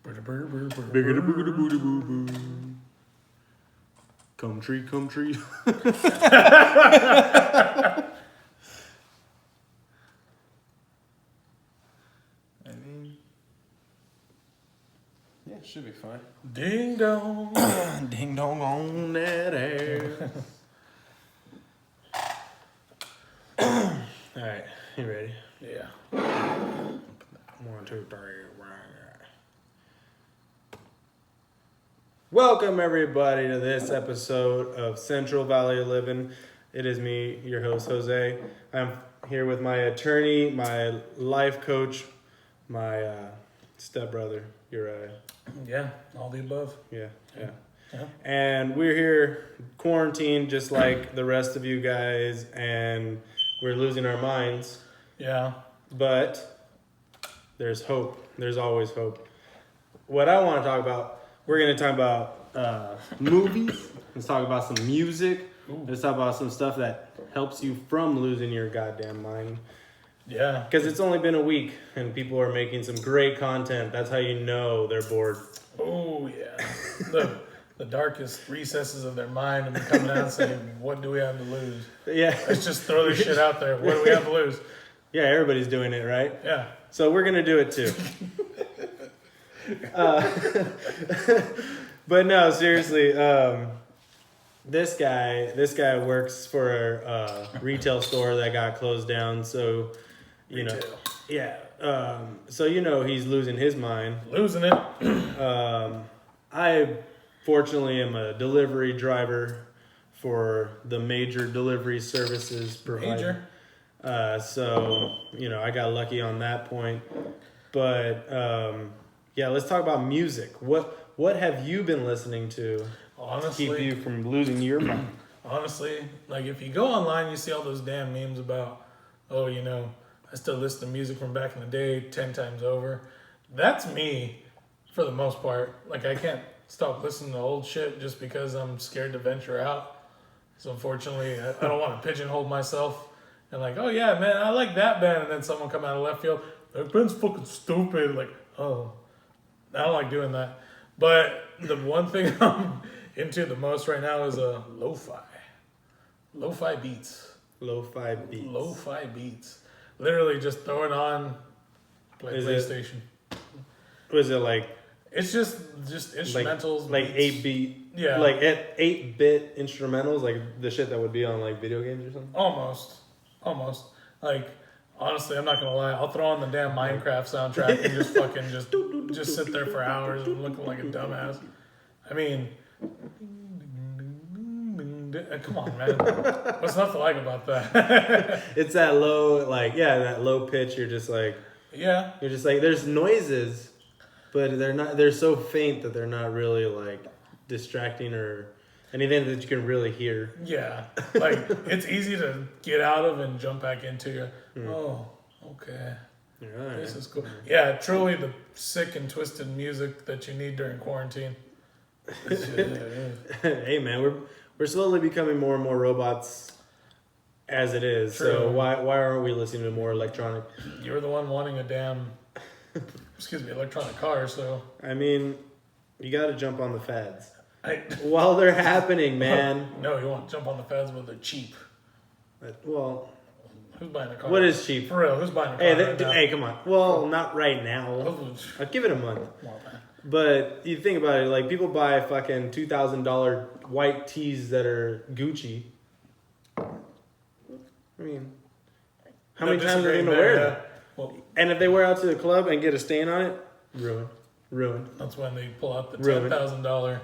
Come tree, come tree. Yeah, it should be fine. Ding dong. Ding dong on that air. Alright, you ready? Yeah. 1, 2, 3. Welcome everybody to this episode of Central Valley of Livin. It is me, your host Jose. I'm here with my attorney, my life coach, my stepbrother Uriah. Yeah, all the above. Yeah. Yeah. And we're here quarantined just like the rest of you guys, and we're losing our minds. Yeah. But there's hope. There's always hope. What I want to talk about, we're going to talk about movies. Let's talk about some music. Ooh. Let's talk about some stuff that helps you from losing your goddamn mind. Yeah. Because it's only been a week and people are making some great content. That's how you know they're bored. Oh, yeah. The darkest recesses of their mind have been coming out and saying, what do we have to lose? Yeah. Let's just throw this shit out there. What do we have to lose? Yeah, everybody's doing it, right? Yeah. So we're going to do it too. But no, seriously, this guy works for a retail store that got closed down. So, you know, yeah. So, you know, he's losing his mind. Losing it. I fortunately am a delivery driver for the major delivery services provider. So, you know, I got lucky on that point. But, yeah, let's talk about music. What have you been listening to Honestly, keep you from losing your mind? Honestly, like if you go online, you see all those damn memes about, oh, you know, I still listen to music from back in the day 10 times over. That's me for the most part. Like I can't stop listening to old shit just because I'm scared to venture out. So unfortunately, I don't want to pigeonhole myself and like, oh yeah, man, I like that band. And then someone come out of left field, that band's fucking stupid. Like, oh, I don't like doing that. But the one thing I'm into the most right now is lo-fi. Lo-fi beats. Lo-fi beats. Lo-fi beats. Literally just throw it on, play PlayStation. Was it like... It's just instrumentals. Like 8-beat... Yeah. Like 8-bit instrumentals? Like the shit that would be on like video games or something? Almost. Like, honestly, I'm not gonna lie. I'll throw on the damn Minecraft soundtrack and just fucking just sit there for hours and looking like a dumbass. I mean, come on, man. What's not to like about that? It's that low, like, yeah, that low pitch. You're just like, yeah. You're just like, there's noises, but they're so faint that they're not really like distracting or anything that you can really hear. Yeah. Like, it's easy to get out of and jump back into. Oh, okay. Right. This is cool. Yeah, truly the sick and twisted music that you need during quarantine. Hey man, we're slowly becoming more and more robots as it is. True. So why aren't we listening to more electronic? You're the one wanting a damn electronic car, so I mean, you got to jump on the fads while they're happening, man. No, you want to jump on the fads when they're cheap. Well, who's buying a car? What is cheap? For real, who's buying a car? Hey, come on. Well, not right now. I'll give it a month. But you think about it, like people buy fucking $2,000 white tees that are Gucci. I mean, how many times are they gonna wear them? Well, and if they wear out to the club and get a stain on it, ruin. That's when they pull out the $10,000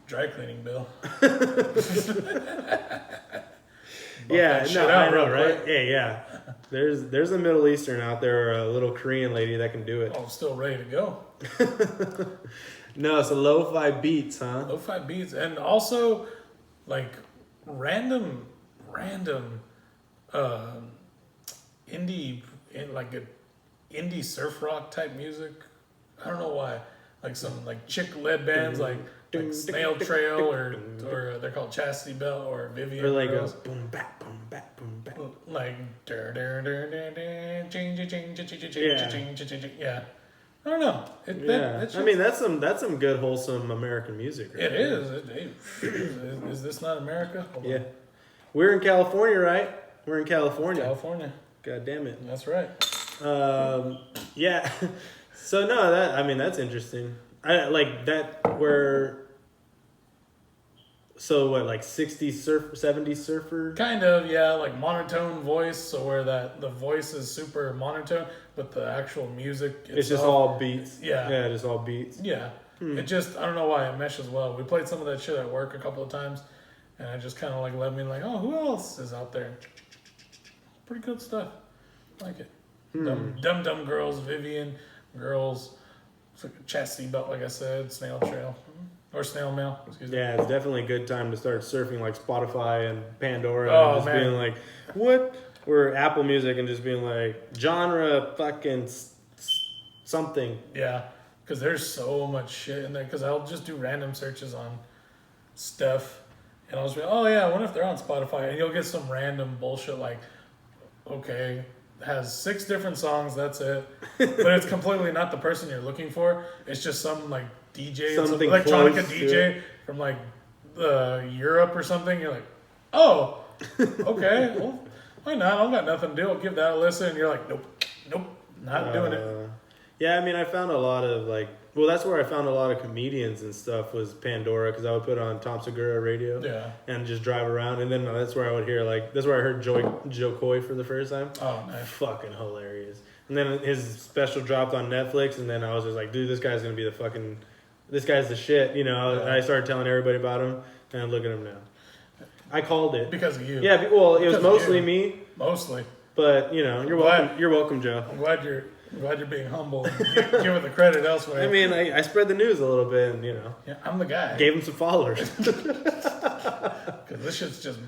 dry cleaning bill. Yeah, no, I know, right? Yeah. There's a Middle Eastern out there, or a little Korean lady that can do it. Oh, still ready to go. No, so lo-fi beats, huh? Lo-fi beats, and also like random indie, like a indie surf rock type music. I don't know why. Like some like chick-led bands like Snail Trail or they're called Chastity Belt or Vivian. Or like Girls. a boom bap boom bap boom bap. Like yeah. I don't know. I mean, that's some good wholesome American music. Right? It is. Is this not America? Hold on. We're in California, right? We're in California. California. God damn it. That's right. Yeah. So no, that's interesting. I like that where. So what, like 60s 70s surfer? Kind of, yeah, like monotone voice, so where the voice is super monotone, but the actual music itself, it's just all beats. Yeah, just all beats. Yeah, It just, I don't know why it meshes well. We played some of that shit at work a couple of times, and I just kind of like led me like, oh, who else is out there? Pretty good stuff. Like it. Dumb Girls, Vivian Girls, it's like a chastity belt, like I said, Snail Trail. Or Snail Mail, excuse me. Yeah, it's definitely a good time to start surfing like Spotify and Pandora and just being like, what? Or Apple Music and just being like, genre fucking something. Yeah, because there's so much shit in there. Because I'll just do random searches on stuff. And I'll just be like, oh yeah, I wonder if they're on Spotify. And you'll get some random bullshit like, okay, has 6 different songs, that's it. But it's completely not the person you're looking for. It's just some like DJ, some electronica DJ from like Europe or something. You're like, oh, okay, well, why not? I don't got nothing to do. I'll give that a listen. And you're like, nope, not doing it. Yeah, I mean, I found a lot of that's where I found a lot of comedians and stuff was Pandora, because I would put on Tom Segura radio and just drive around, and then that's where I would hear that's where I heard Joe Coy for the first time. Oh, nice. Fucking hilarious. And then his special dropped on Netflix, and then I was just like, dude, this guy's gonna be this guy's the shit, you know. I started telling everybody about him, and look at him now. I called it because of you. Yeah, well, it was mostly me. Mostly. But you're welcome. You're welcome, Joe. I'm glad you're being humble and giving the credit elsewhere. I mean, I spread the news a little bit, and yeah, I'm the guy. Gave him some followers. Because this shit's just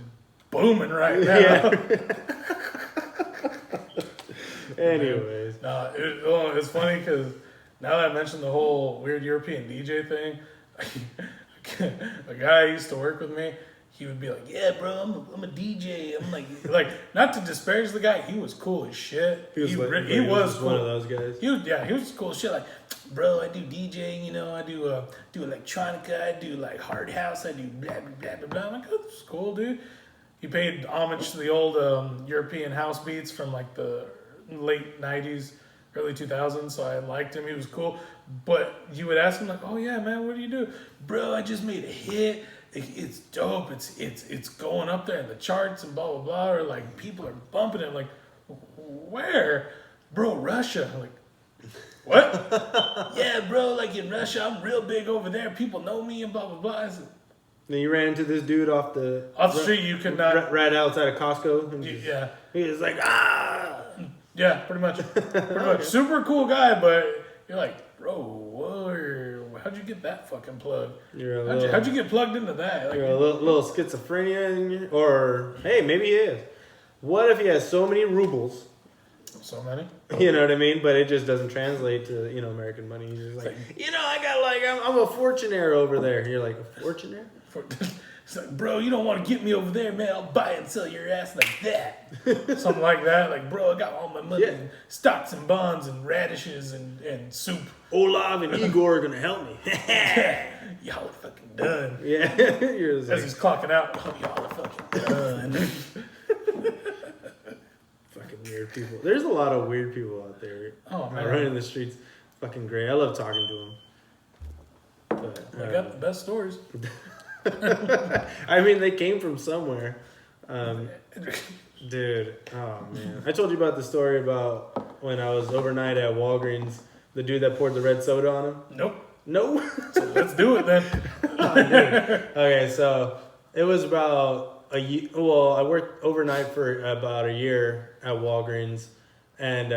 booming right now. Yeah. Anyways, it's funny because now that I mentioned the whole weird European DJ thing, a guy who used to work with me, he would be like, yeah, bro, I'm a DJ. I'm like, not to disparage the guy, he was cool as shit. He was cool. One of those guys. He was cool as shit. Like, bro, I do DJing, I do electronica, I do like hard house, I do blah, blah, blah, blah, blah. I'm like, oh, that's cool, dude. He paid homage to the old European house beats from like the late 90s, early 2000s, so I liked him. He was cool. But you would ask him like, oh yeah, man, what do you do? Bro, I just made a hit. It's dope. It's going up there in the charts and blah blah blah. Or like people are bumping it. I'm like, where, bro? Russia. I'm like, what? Yeah, bro. Like in Russia, I'm real big over there. People know me and blah blah blah. Then you ran into this dude off the street. You could not right outside of Costco. And yeah, he was like, ah. Yeah, pretty much. Super cool guy, but you're like, bro, whoa, how'd you get that fucking plug? How'd you get plugged into that? Like, you're a little schizophrenia in you, or hey, maybe he is. What if he has so many rubles? So many? You know what I mean? But it just doesn't translate to American money. He's just like, I got I'm a fortunaire over there. You're like, a fortunaire? It's like, bro, you don't want to get me over there, man. I'll buy and sell your ass like that. Something like that. Like, bro, I got all my money in stocks and bonds and radishes and soup. Olav and Igor are going to help me. Y'all are fucking done. Yeah. As he's clocking out, oh, y'all are fucking done. Fucking weird people. There's a lot of weird people out there. Oh, man. Running the streets. Fucking great. I love talking to them. But, they got the best stories. I mean, they came from somewhere. Dude, oh man. I told you about the story about when I was overnight at Walgreens, the dude that poured the red soda on him? Nope. No? So let's do it then. Okay, so it was about a year. Well, I worked overnight for about a year at Walgreens, and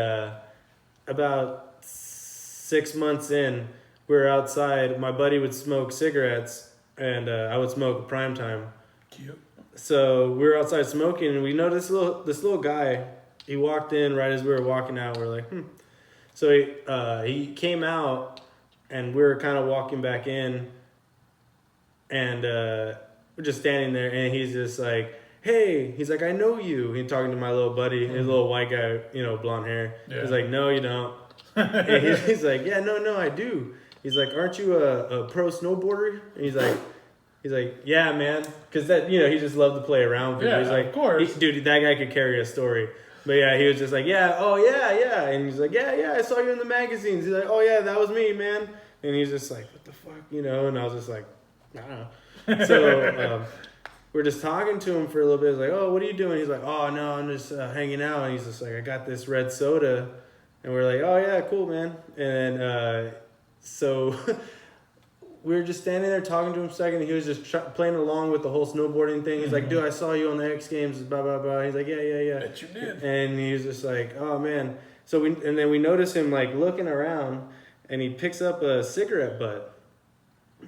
about 6 months in, we were outside. My buddy would smoke cigarettes, and I would smoke prime time. Cute. So we were outside smoking, and we noticed this little guy. He walked in right as we were walking out. We're like, So he came out, and we were kind of walking back in, and we're just standing there, and he's just like, hey, he's like, I know you. He's talking to my little buddy, his little white guy, blonde hair. Yeah. He's like, no, you don't. And he's like, yeah, no, I do. He's like, aren't you a pro snowboarder? And he's like, yeah, man. Because that, he just loved to play around with people. Yeah, He's like, of course. Dude, that guy could carry a story. But yeah, he was just like, yeah, oh, yeah. And he's like, yeah, I saw you in the magazines. He's like, oh, yeah, that was me, man. And he's just like, what the fuck, And I was just like, I don't know. So we're just talking to him for a little bit. He's like, oh, what are you doing? He's like, oh, no, I'm just hanging out. And he's just like, I got this red soda. And we're like, oh, yeah, cool, man. And so we were just standing there talking to him a second. And he was just playing along with the whole snowboarding thing. He's like, dude, I saw you on the X Games, blah, blah, blah. He's like, yeah. Bet you did. And he was just like, oh, man. So then we notice him, like, looking around. And he picks up a cigarette butt.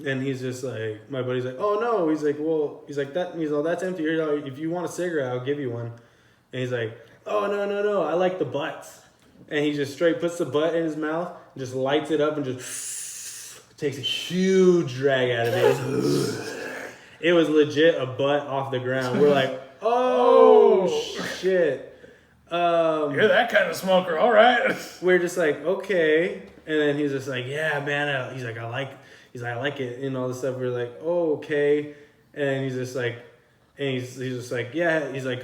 And he's just like, my buddy's like, oh, no. He's like, well, that's empty. Here, if you want a cigarette, I'll give you one. And he's like, oh, no. I like the butts. And he just straight puts the butt in his mouth, and just lights it up, and just takes a huge drag out of it. It was legit a butt off the ground. We're like, oh, shit. You're that kind of smoker, all right. We're just like, okay. And then he's just like, yeah, man. He's like, I like it, and all this stuff. We're like, oh, okay. And he's just like, he's just like, yeah. He's like,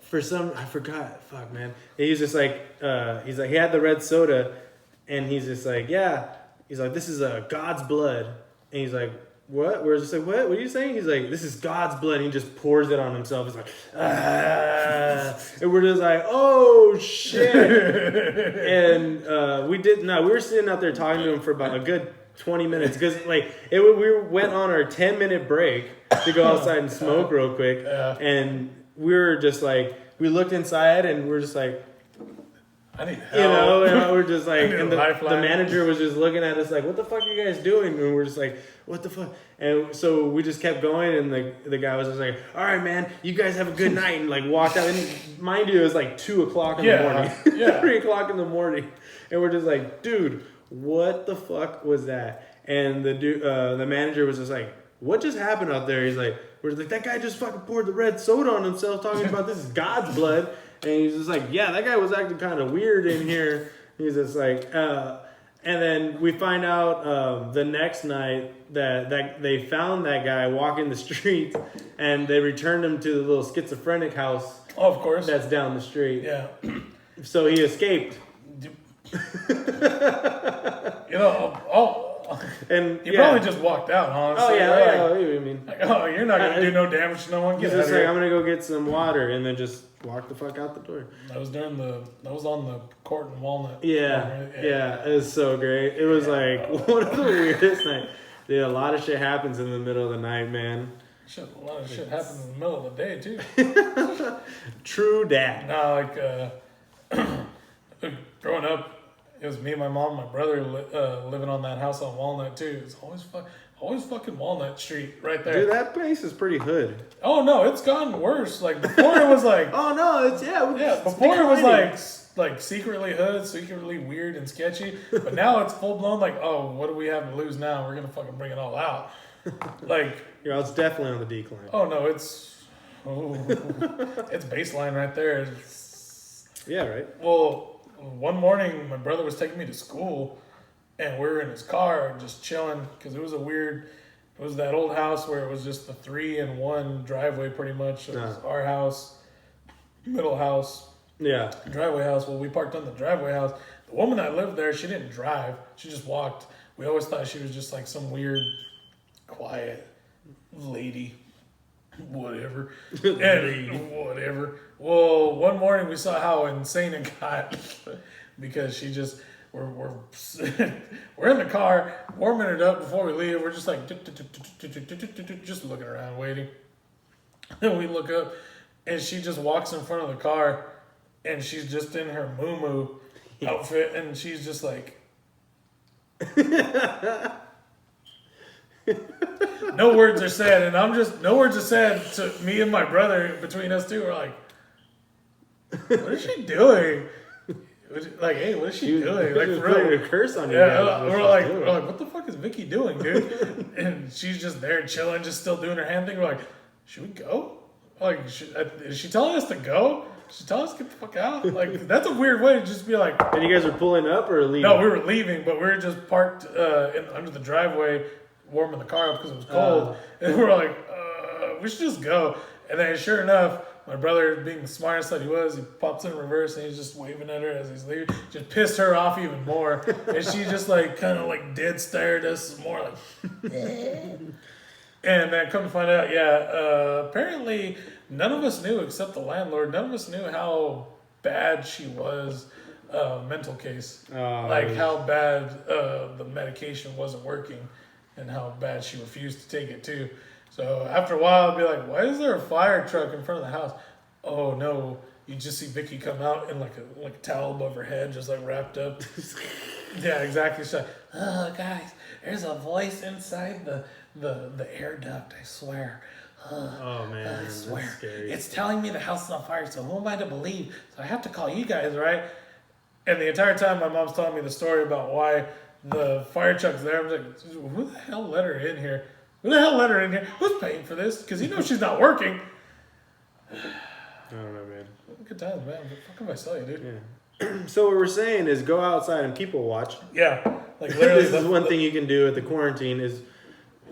for some, I forgot. Fuck, man. And he's just like, he had the red soda, and he's just like, yeah. He's like, this is God's blood. And he's like, what? We're just like, what? What are you saying? He's like, this is God's blood. And he just pours it on himself. He's like, ah. And we're just like, oh, shit. And we were sitting out there talking to him for about a good 20 minutes. Because, we went on our 10-minute break to go outside and smoke real quick. Yeah. And we were just like, we looked inside and we're just like, I need help. And we're just like, and the lifeline. manager was just looking at us like, what the fuck are you guys doing? And we're just like, what the fuck? And so we just kept going, and the guy was just like, all right, man, you guys have a good night, and like walked out. And mind you, it was like 2 o'clock in the morning, 3 o'clock in the morning, and we're just like, dude, what the fuck was that? And the manager was just like, what just happened out there? He's like, we're like, that guy just fucking poured the red soda on himself, talking about this is God's blood. And he's just like, yeah, that guy was acting kind of weird in here. He's just like, and then we find out the next night that they found that guy walking the street, and they returned him to the little schizophrenic house. Oh, of course. That's down the street. Yeah. So he escaped. And you probably just walked out, honestly. Oh, yeah. What do you mean? Like, oh, you're not going to do no damage to no one. He's just like, I'm going to go get some water, and then just walk the fuck out the door. That was on the court in Walnut. Yeah. It was so great. It was like one of the weirdest nights. Dude, a lot of shit happens in the middle of the night, man. A lot of shit happens in the middle of the day, too. True that. No, growing up, it was me and my mom, my brother living on that house on Walnut too. It's always fucking Walnut Street right there. Dude, that place is pretty hood. Oh no, it's gotten worse. Like before, it was like oh no, it's before it was like secretly hood, secretly weird and sketchy. But now it's full blown. Like, oh, what do we have to lose now? We're gonna fucking bring it all out. Like, it's definitely on the decline. Oh no, it's baseline right there. Yeah, right. Well, one morning, my brother was taking me to school, and we were in his car just chilling because it was that old house where it was just the 3-in-1 driveway pretty much. It was our house, middle house, driveway house. Well, we parked on the driveway house. The woman that lived there, she didn't drive. She just walked. We always thought she was just like some weird, quiet lady. Whatever. Whatever. Well, one morning we saw how insane it got because she just we're in the car warming it up before we leave. We're just like just looking around waiting. Then we look up and she just walks in front of the car and she's just in her moo outfit and she's just like no words are said, and no words are said to me and my brother. Between us two, we're like, what is she doing? Like, hey, what is she doing? Like, for real, a curse on you. Yeah, we're like, what the fuck is Vicky doing, dude? And she's just there chilling, just still doing her hand thing. We're like, should we go? Like, is she telling us to go? She told us to get the fuck out. Like, that's a weird way to just be like. And you guys were pulling up or leaving? No, we were leaving, but we were just parked under the driveway, warming the car up because it was cold. And we were like, we should just go. And then sure enough, my brother, being the smartest that he was, he pops in reverse and he's just waving at her as he's leaving. Just pissed her off even more. And she just like kind of like dead stared at us some more like. And then come to find out, apparently none of us knew except the landlord. None of us knew how bad she was, mental case. How bad the medication wasn't working and how bad she refused to take it too. So after a while, I'd be like, why is there a fire truck in front of the house? Oh no, you just see Vicky come out in like a towel above her head, just like wrapped up. Yeah, exactly. She's like, oh guys, there's a voice inside the air duct, I swear. Oh man, I swear. that's scary. It's telling me the house is on fire, so who am I to believe? So I have to call you guys, right? And the entire time my mom's telling me the story about why the fire truck's there, I'm like, who the hell let her in here? Who the hell let her in here? Who's paying for this? Because you know she's not working. I don't know, man. Good times, man. What the fuck if I sell you, dude? Yeah. So what we're saying is go outside and people watch. Yeah. Like literally This is one thing you can do at the quarantine is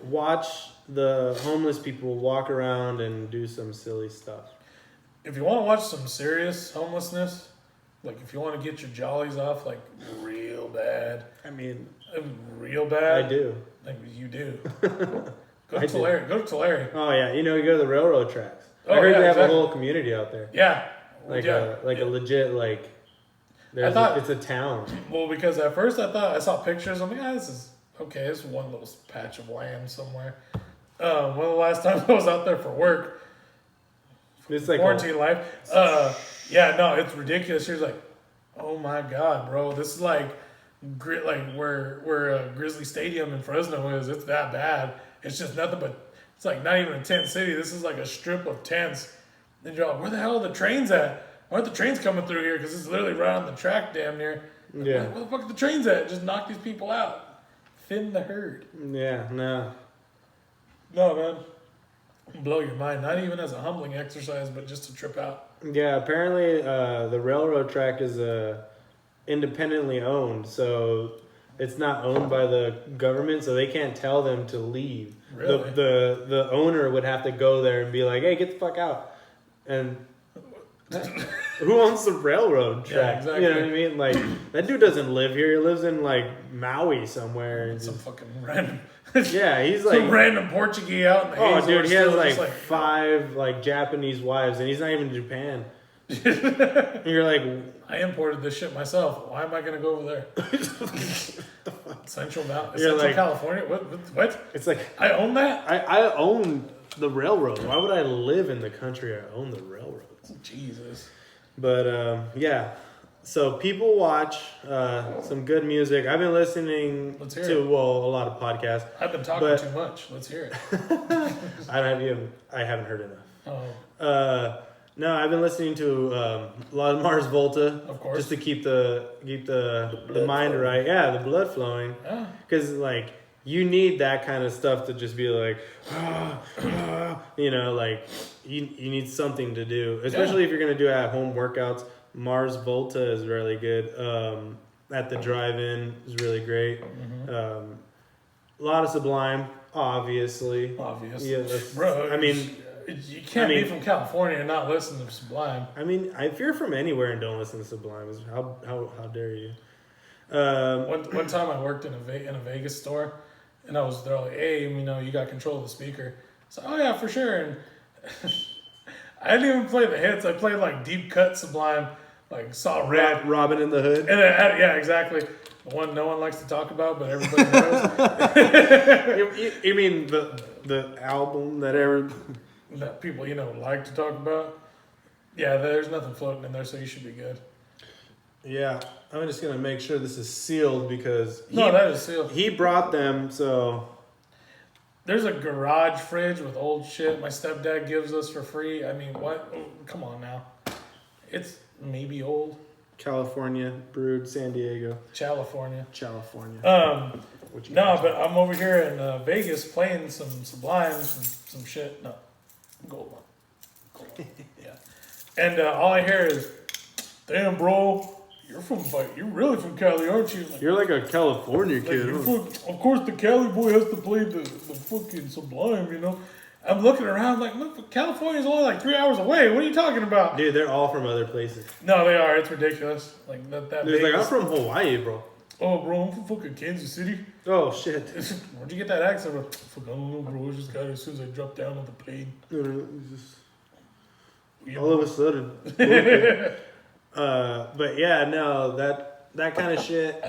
watch the homeless people walk around and do some silly stuff. If you want to watch some serious homelessness, like if you want to get your jollies off, like real bad. I mean, real bad. I do. Like you do. Go to Tulare. Go to Tulare. Oh yeah, you go to the railroad tracks. I heard they have a whole community out there. Yeah. A legit like. It's a town. Well, because at first I thought I saw pictures. I'm like, this is okay. It's one little patch of land somewhere. One of the last times I was out there for work. It's like quarantine life. It's ridiculous. She was like, oh my god, bro, this is like where Grizzly Stadium in Fresno is. It's that bad. It's just nothing but. It's like not even a tent city. This is like a strip of tents. And you're like, where the hell are the trains at? Why aren't the trains coming through here? Because it's literally right on the track damn near. Yeah. Where the fuck are the trains at? Just knock these people out. Thin the herd. Yeah, no. No, man. Blow your mind. Not even as a humbling exercise, but just to trip out. Yeah, apparently the railroad track is independently owned. So it's not owned by the government, so they can't tell them to leave. Really? The owner would have to go there and be like, hey, get the fuck out. And who owns the railroad track? Yeah, exactly. You know what I mean? Like, that dude doesn't live here. He lives in, like, Maui somewhere. Some fucking random... Yeah, he's like... Some random Portuguese out in the Oh, dude, he has, like, like 5, like, Japanese wives, and he's not even in Japan. And you're like... I imported this shit myself. Why am I going to go over there? Central California? What? It's like... I own that? I own the railroad. Why would I live in the country I own the railroads? Jesus. But, yeah. So people watch some good music. I've been listening to a lot of podcasts. I've been talking too much. Let's hear it. I haven't heard enough. Oh. No, I've been listening to a lot of Mars Volta, of course, just to keep the mind flowing. Right. Yeah, the blood flowing. Yeah. Because like you need that kind of stuff to just be like, like you need something to do, especially if you're gonna do at-home workouts. Mars Volta is really good. At the drive-in is really great. Mm-hmm. A lot of Sublime, obviously. Yeah, bro. I mean, you can't be from California and not listen to Sublime. I mean, if you're from anywhere and don't listen to Sublime, how dare you? One time I worked in a Vegas store, and I was there like, hey, you got control of the speaker. So, oh yeah, for sure. And I didn't even play the hits. I played like deep cut Sublime, like Saw Red, Robin in the Hood. And yeah, exactly. The one no one likes to talk about, but everybody knows. You mean the album that people like to talk about? Yeah, there's nothing floating in there, so you should be good. Yeah, I'm just gonna make sure this is sealed because that is sealed. He brought them, so there's a garage fridge with old shit my stepdad gives us for free. I mean, what? Oh, come on now, it's maybe old. California brewed, San Diego, California. No, but I'm over here in Vegas playing some Sublimes and some shit. No, gold one. Yeah. And all I hear is, "Damn, bro, you're really from Cali, aren't you?" Like, You're like a California like, kid. Huh? of course, the Cali boy has to play the fucking Sublime, you know. I'm looking around like, look, California's only like 3 hours away. What are you talking about? Dude, they're all from other places. No, they are. It's ridiculous. Like that. Dude, like I'm from Hawaii, bro. Oh, bro, I'm from fucking Kansas City. Oh shit. Where'd you get that accent from? Fuck, I don't know, bro. I just got it as soon as I dropped down on the plane. It's just Yeah, all of a sudden. But yeah, no, that kind of shit.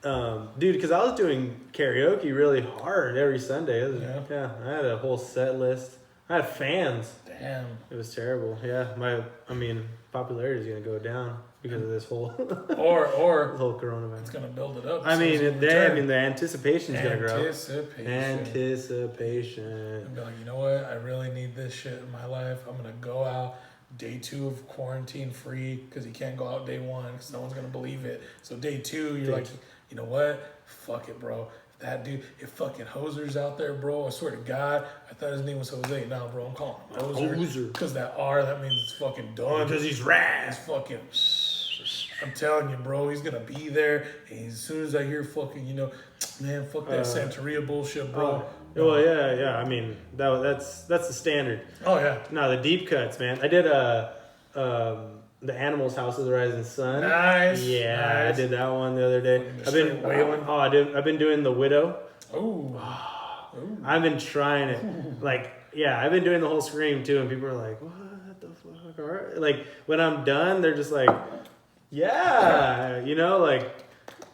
Dude, because I was doing karaoke really hard every Sunday. Yeah, I had a whole set list. I had fans. Damn. It was terrible. Yeah, popularity is gonna go down because of this whole Or this whole coronavirus. it's gonna build it up. I so mean, it's gonna return. the anticipation's gonna grow. Anticipation. And be like, you know what? I really need this shit in my life. I'm gonna go out day 2 of quarantine free because you can't go out day 1 because no one's gonna believe it. So day 2, you're like, you know what? Fuck it, bro. That dude, if fucking Hoser's out there, bro, I swear to God, I thought his name was Jose. Nah, bro, I'm calling him Hoser. Because that R, that means it's fucking done. Because he's rad. It's fucking... I'm telling you, bro, he's gonna be there. And as soon as I hear fucking, you know, man, fuck that Santeria bullshit, bro. Well, yeah. I mean, that's the standard. Oh, yeah. No, the deep cuts, man. I did the Animals House of the Rising Sun. Nice. Yeah, nice. I did that one the other day. I've been wailing. I've been doing the Widow. Ooh. I've been trying it. Like, yeah, I've been doing the whole Scream too, and people are like, "What the fuck?" All right. Like, when I'm done, they're just like, "Yeah," you know, like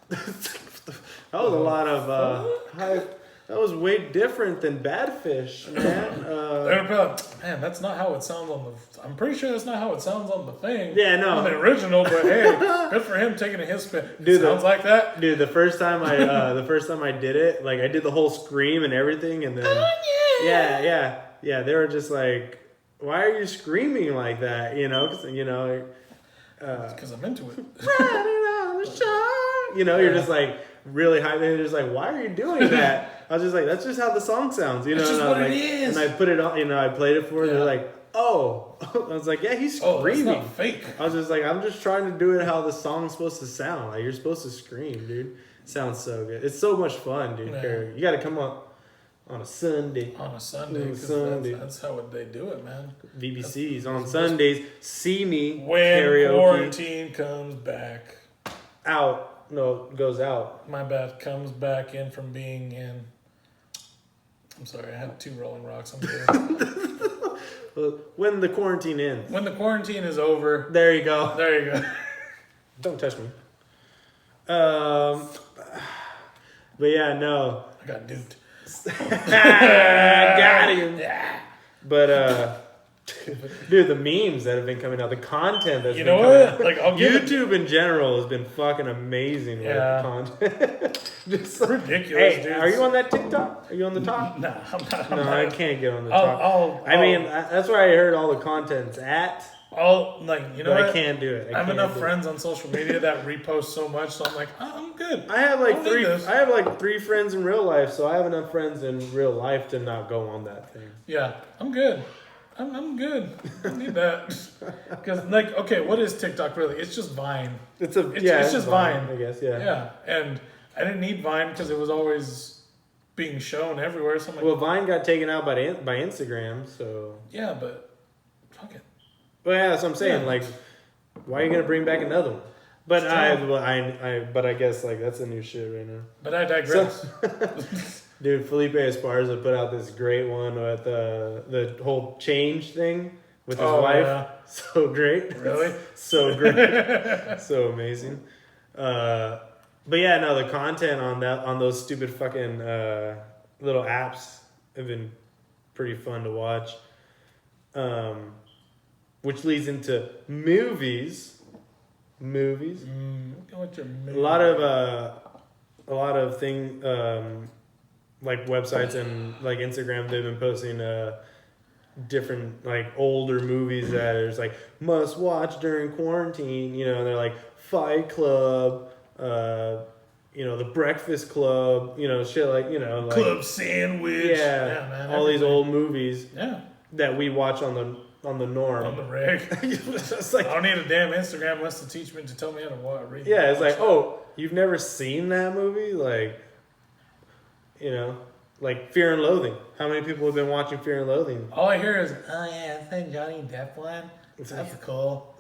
that was a lot of hype. That was way different than Badfish, man. They're probably, man, that's not how it sounds on the. I'm pretty sure that's not how it sounds on the thing. Yeah, no, on the original. But hey, good for him taking a his spin. Dude, sounds like that. Dude, the first time I did it, like I did the whole scream and everything, and then yeah, they were just like, "Why are you screaming like that?" You know, because I'm into it. You know, you're just like really hyped, and you're just like, "Why are you doing that?" I was just like, "That's just how the song sounds," you know. That's just what it is. And I put it on, you know, I played it for her. They're like, "Oh," I was like, "Yeah, he's screaming." Oh, that's not fake. I was just like, "I'm just trying to do it how the song's supposed to sound. Like you're supposed to scream, dude. Sounds so good. It's so much fun, dude. You got to come up on a Sunday. On a Sunday, because that's how they do it, man. BBC's on Sundays. See me when karaoke. Quarantine comes back out. No, goes out. My bad. Comes back in from being in. I'm sorry, I had 2 Rolling Rocks. I'm good. When the quarantine ends. When the quarantine is over. There you go. There you go. Don't touch me. But yeah, no. I got duped. Got him. Yeah. But dude, the memes that have been coming out, the content that's you been know coming what? out. Like I'll give YouTube in general has been fucking amazing with the content. Just ridiculous, hey, dude. are you on that TikTok? Are you on the top? Nah, I'm not. No, I can't get on the top. I mean, that's where I heard all the content's at. You know what? I can't do it. I have enough friends on social media that repost so much, so I'm like, I'm good. I have like three friends in real life, so I have enough friends in real life to not go on that thing. Yeah, I'm good. I'm good. I don't need that. Because okay, what is TikTok really? It's just Vine. It's just Vine, I guess. Yeah. Yeah, and I didn't need Vine because it was always being shown everywhere. So I'm like, well, Vine got taken out by Instagram, so yeah, but fuck it. Well, yeah, that's what I'm saying. Yeah. Like, why are you gonna bring back another one? But but I guess like that's a new shit right now. But I digress. Dude, Felipe Esparza put out this great one with the whole change thing with his wife. Yeah. So great. Really? So great. So amazing. But yeah, no, the content on those stupid fucking little apps have been pretty fun to watch. Which leads into movies. A lot of things like websites and like Instagram. They've been posting different like older movies that is like must watch during quarantine. You know, they're like Fight Club. The Breakfast Club. You know, shit like Club Sandwich. Yeah, man, all these old movies. Yeah. That we watch on on the norm. On the reg. It's like, I don't need a damn Instagram unless to teach me to tell me how to read. yeah, it's like, oh, you've never seen that movie? Like, you know, like Fear and Loathing. How many people have been watching Fear and Loathing? All I hear is, oh yeah, it's that Johnny Depp one. That's cool.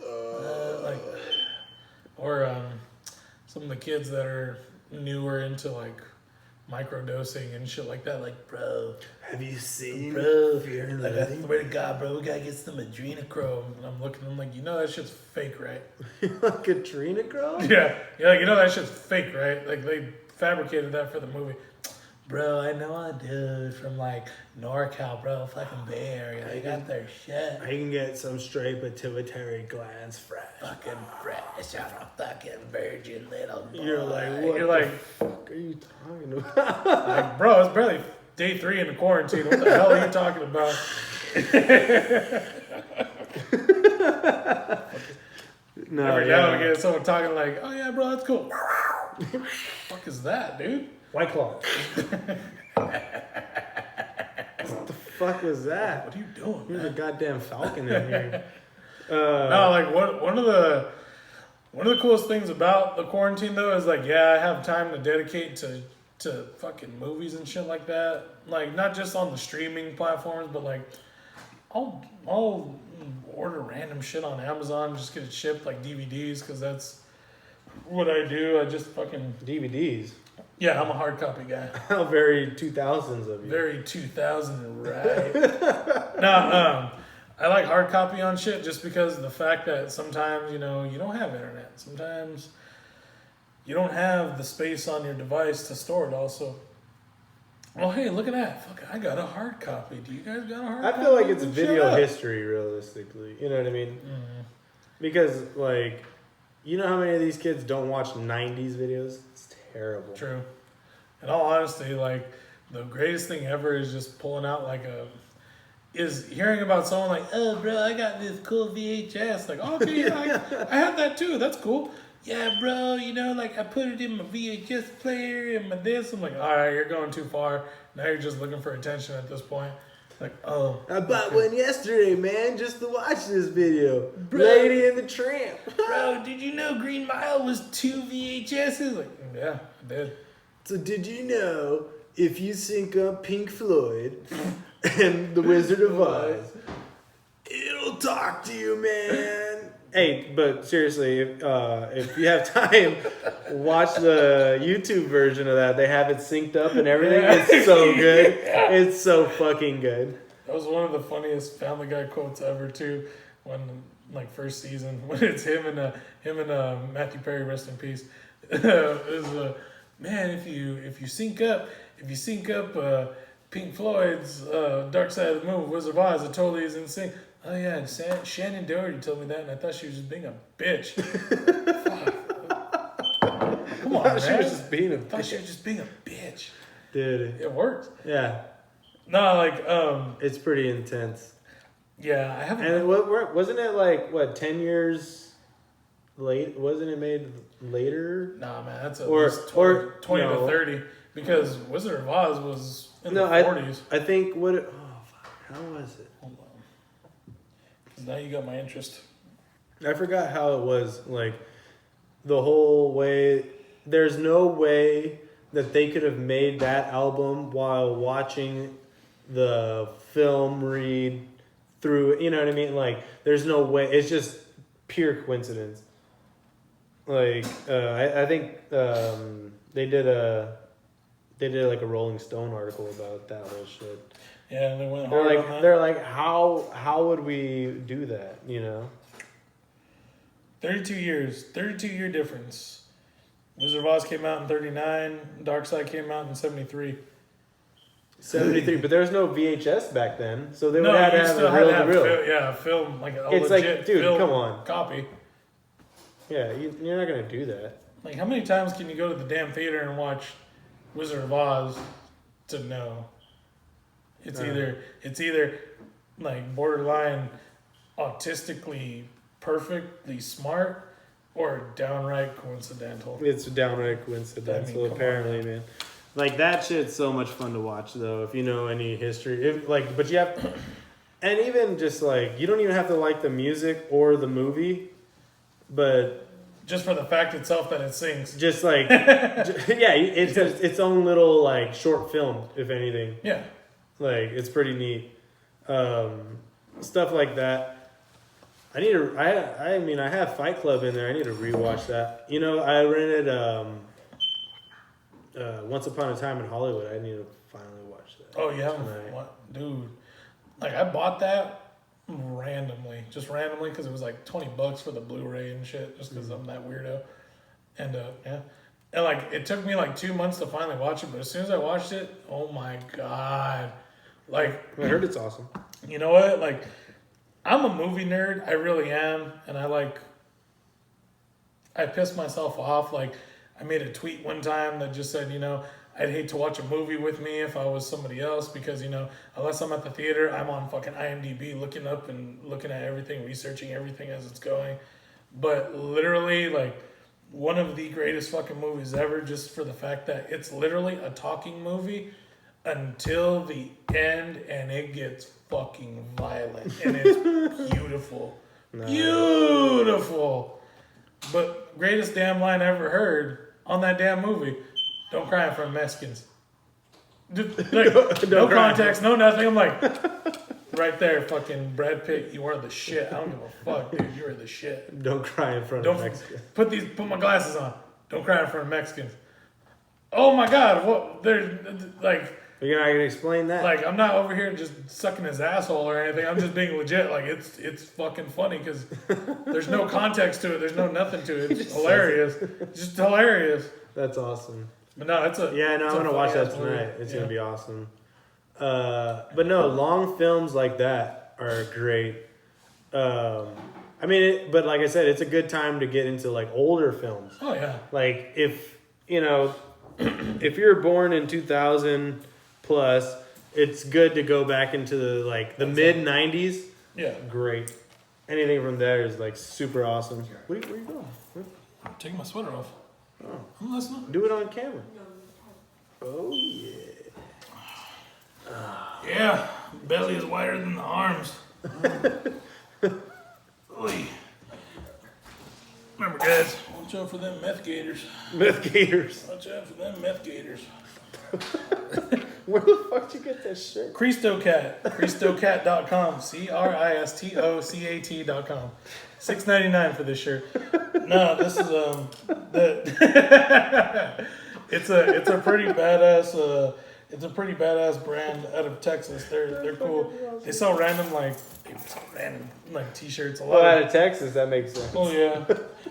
Or some of the kids that are newer into like microdosing and shit like that, like, bro, have you seen Fear and Loathing? I swear to God, bro, we gotta get some adrenochrome. And I'm looking, I'm like, you know that shit's fake, right? Like adrenochrome? Yeah, like, you know that shit's fake, right? Like, they fabricated that for the movie. Bro, I know a dude from like NorCal, bro, fucking Bay Area. They got their shit. I can get some straight pituitary glands fresh. Fucking fresh out of fucking virgin little boy. You're like, what the fuck are you talking about? Like, bro, it's barely day 3 in the quarantine. What the hell are you talking about? No, Every now and again, someone talking like, oh yeah, bro, that's cool. What the fuck is that, dude? White Claw. What the fuck was that? What are you doing, There's man? a goddamn falcon in here. No, like one of the coolest things about the quarantine though is like, yeah, I have time to dedicate to fucking movies and shit like that. Like, not just on the streaming platforms, but like I'll order random shit on Amazon, just get it shipped like DVDs, because that's what I do. I just fucking DVDs. Yeah, I'm a hard copy guy. How very 2000s of you. Very 2000, right? I like hard copy on shit just because of the fact that sometimes, you know, you don't have internet. Sometimes you don't have the space on your device to store it also. Well, hey, look at that. Fuck, I got a hard copy. Do you guys got a hard copy? I feel like it's video history, realistically. You know what I mean? Mm-hmm. Because, like, you know how many of these kids don't watch 90s videos? It's terrible. True. In all honesty, like, the greatest thing ever is just pulling out is hearing about someone like, oh, bro, I got this cool VHS. Like, oh, okay, yeah, I have that too. That's cool. Yeah, bro, you know, like, I put it in my VHS player and my this. I'm like, all right, you're going too far. Now you're just looking for attention at this point. Like, oh. I bought one yesterday, man, just to watch this video. Bro. Lady and the Tramp. Bro, did you know Green Mile was 2 VHSs? Like, yeah, I did. So did you know if you sync up Pink Floyd and The Wizard of Oz, it'll talk to you, man. Hey, but seriously, if you have time, watch the YouTube version of that. They have it synced up and everything. Yeah. It's so good. It's so fucking good. That was one of the funniest Family Guy quotes ever too. When like first season, when it's him and Matthew Perry, rest in peace. Is man, if you sync up Pink Floyd's Dark Side of the Moon, Wizard of Oz, it totally is in sync. Oh yeah, and Shannon Doherty told me that, and I thought she was just being a bitch. Come on, man. She was just being a bitch. I thought she was just being a bitch. Dude. It worked. Yeah. No, like It's pretty intense. yeah, I haven't. And wasn't it like 10 years late? Wasn't it made later? Nah, man, that's at Or- least 20, or- 20 no. to 30, because Wizard of Oz was in the 40s. I think how was it? Hold on. 'Cause now you got my interest. I forgot how it was, like, the whole way. There's no way that they could have made that album while watching the film read through, you know what I mean? Like, there's no way. It's just pure coincidence. Like, I think they did like a Rolling Stone article about that whole shit. Yeah, they went hard on that. They're like, how would we do that, you know? 32 years, 32-year difference. Wizard of Oz came out in 39. Dark Side came out in 73. 73, but there was no VHS back then, so they would No, have to you have still a had to reel have to reel. film like a It's legit like, dude, film come on. copy. Yeah, you're not gonna do that. Like, how many times can you go to the damn theater and watch Wizard of Oz to know? It's either like borderline autistically perfectly smart or downright coincidental. It's downright coincidental, I mean, come apparently, on, man. Like, that shit's so much fun to watch, though, if you know any history. But you have, And even just like, you don't even have to like the music or the movie, but just for the fact itself that it sings. just like, yeah, it's its own little like short film, if anything. Yeah. Like, it's pretty neat. Stuff like that. I mean, I have Fight Club in there. I need to rewatch that. You know, I rented Once Upon a Time in Hollywood. I need to finally watch that. Oh, yeah? What? Dude. Like, I bought that randomly. Just randomly, because it was like $20 for the Blu-ray and shit, just because I'm that weirdo. And, yeah. And, like, it took me like 2 months to finally watch it, but as soon as I watched it, oh my God. Like, I heard it's awesome. You know what? Like, I'm a movie nerd. I really am. And I pissed myself off. Like, I made a tweet one time that just said, you know, I'd hate to watch a movie with me if I was somebody else because, you know, unless I'm at the theater, I'm on fucking IMDb looking up and looking at everything, researching everything as it's going. But literally, like, one of the greatest fucking movies ever, just for the fact that it's literally a talking movie until the end, and it gets fucking violent, and it's beautiful. No. Beautiful. But greatest damn line I ever heard on that damn movie, don't cry in front of Mexicans. Like, no context, no nothing. I'm like, right there, fucking Brad Pitt, you are the shit. I don't give a fuck, dude. You are the shit. Don't cry in front of Mexicans. Put my glasses on. Don't cry in front of Mexicans. Oh my God, what? They're like... You're not gonna explain that? Like, I'm not over here just sucking his asshole or anything. I'm just being legit. Like, it's fucking funny because there's no context to it. There's no nothing to it. It's hilarious. Just hilarious. That's awesome. But no, it's a... Yeah, no, I'm gonna watch that tonight. It's gonna be awesome. But no, long films like that are great. I mean, but like I said, it's a good time to get into like older films. Oh yeah. Like if if you're born in 2000 plus, it's good to go back into the mid 90s. Yeah. Great. Anything from there is like super awesome. Where you going? I'm taking my sweater off. Oh. I'm listening. Do it on camera. Oh yeah. Yeah. Belly is wider than the arms. Oy. Remember, guys, watch out for them Methgators. Methgators. Watch out for them Methgators. Where the fuck did you get that shirt? ChristoCat. ChristoCat.com. ChristoCat.com. $6.99 for this shirt. No, this is it's a pretty badass brand out of Texas. They're cool. They sell random t-shirts. Out of Texas, that makes sense. Oh yeah.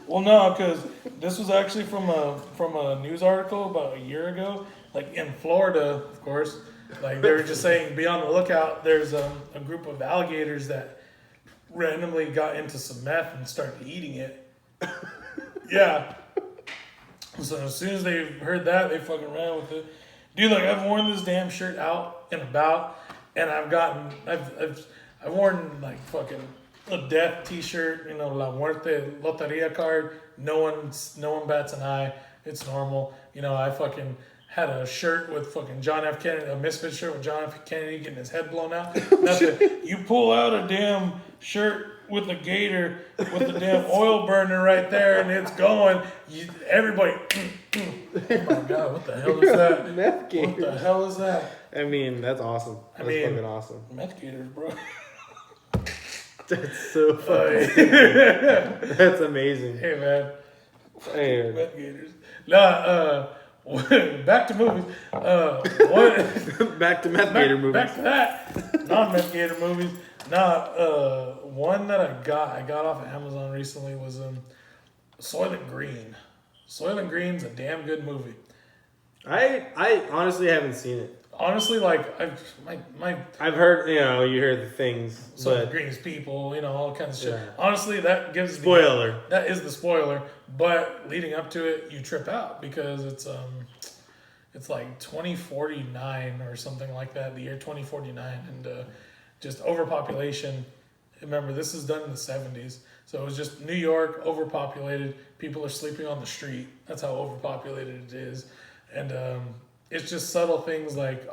Well, no, because this was actually from a news article about a year ago. Like in Florida, of course, like they were just saying, be on the lookout. There's a group of alligators that randomly got into some meth and started eating it. Yeah. So as soon as they heard that, they fucking ran with it. Dude, like I've worn this damn shirt out and about, and I've worn like fucking a death T-shirt, you know, La Muerte Loteria card. No one bats an eye. It's normal. You know, I fucking had a shirt with fucking John F. Kennedy, a Misfit shirt with John F. Kennedy getting his head blown out. Nothing. You pull out a damn shirt with a gator with the damn oil burner right there, and it's going. Everybody. Oh my God! What the hell is that? Meth gators. What the hell is that? I mean, that's awesome. That's fucking awesome. Methgators, bro. That's so fucking stupid. That's amazing. Hey man. Hey. Methgators. Nah, back to movies. What? Back to Methgator movies. Back to that. Non-Methgator movies. Nah, one that I got off of Amazon recently was Soylent Green. Soylent Green's a damn good movie. I honestly haven't seen it. Honestly, like I've heard, you hear the things. Soylent Green's people, all kinds of shit. Yeah. Honestly, that gives spoiler. That is the spoiler. But leading up to it, you trip out because it's like 2049 or something like that, the year 2049, and just overpopulation. Remember, this is done in the 70s, so it was just New York, overpopulated. People are sleeping on the street. That's how overpopulated it is, and it's just subtle things like,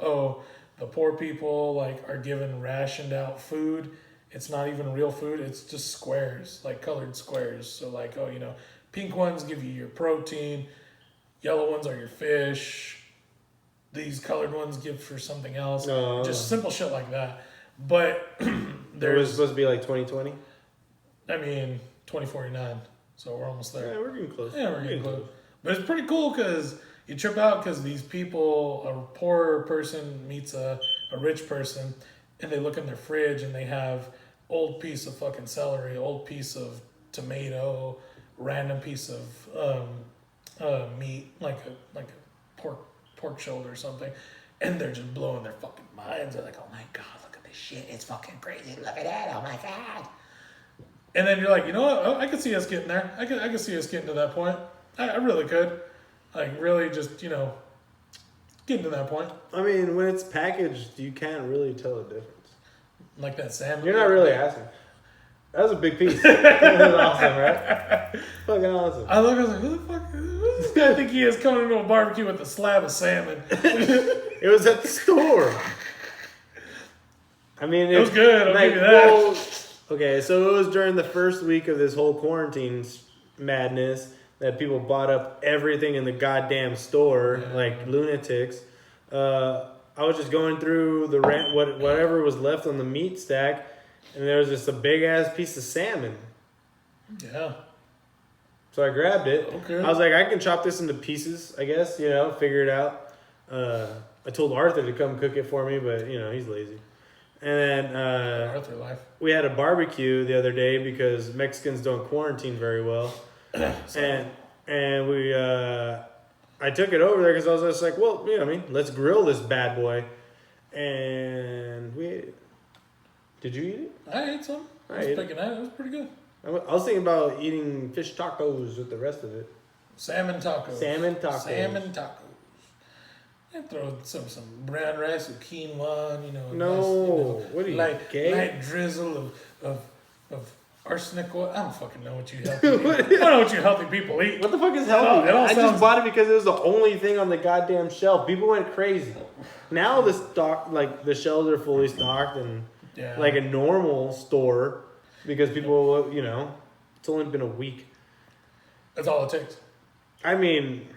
The poor people like are given rationed out food. It's not even real food. It's just squares, like colored squares. So like, oh, you know, pink ones give you your protein. Yellow ones are your fish. These colored ones give for something else. Just simple shit like that. But There was supposed to be like 2020. I mean, 2049. So we're almost there. Yeah, we're getting close. Yeah, we're getting close. But it's pretty cool because you trip out because these people, a poor person meets a rich person, and they look in their fridge and they have old piece of fucking celery, old piece of tomato, random piece of meat, like a pork shoulder or something, and they're just blowing their fucking minds. They're like, oh my god, look at this shit, it's fucking crazy. Look at that, oh my god. And then you're like, you know what? I could see us getting there. I could see us getting to that point. I really could. Like, really just, you know, getting to that point. I mean, when it's packaged, you can't really tell the difference. Like that salmon. You're not really asking. That was a big piece. That was awesome, right? Fucking awesome. I was like, who the fuck? Who does this guy think he is coming into a barbecue with a slab of salmon? It was at the store. I mean, it was good. I'll give you that. Well, okay, so it was during the first week of this whole quarantine madness that people bought up everything in the goddamn store like lunatics. I was just going through the whatever was left on the meat stack, and there was just a big ass piece of salmon. Yeah. So I grabbed it. Okay. I was like, I can chop this into pieces, I guess, you know, figure it out. I told Arthur to come cook it for me, but, you know, he's lazy. And then Arthur life. We had a barbecue the other day because Mexicans don't quarantine very well. and we I took it over there because I was just like, well, you know what I mean, let's grill this bad boy. And we ate it. Did you eat it? I ate some. I was picking that. It was pretty good. I was thinking about eating fish tacos with the rest of it. Salmon tacos. Salmon tacos. Salmon tacos. And throw some brown rice with quinoa, you know. No, nice, you know, what are you, gay? Light drizzle of arsenic oil. I don't fucking know what you healthy people. I don't know what you healthy people eat. What the fuck is healthy? I just bought it because it was the only thing on the goddamn shelf. People went crazy. Now the stock, like the shelves are fully stocked and like a normal store because people, you know, it's only been a week. That's all it takes. I mean,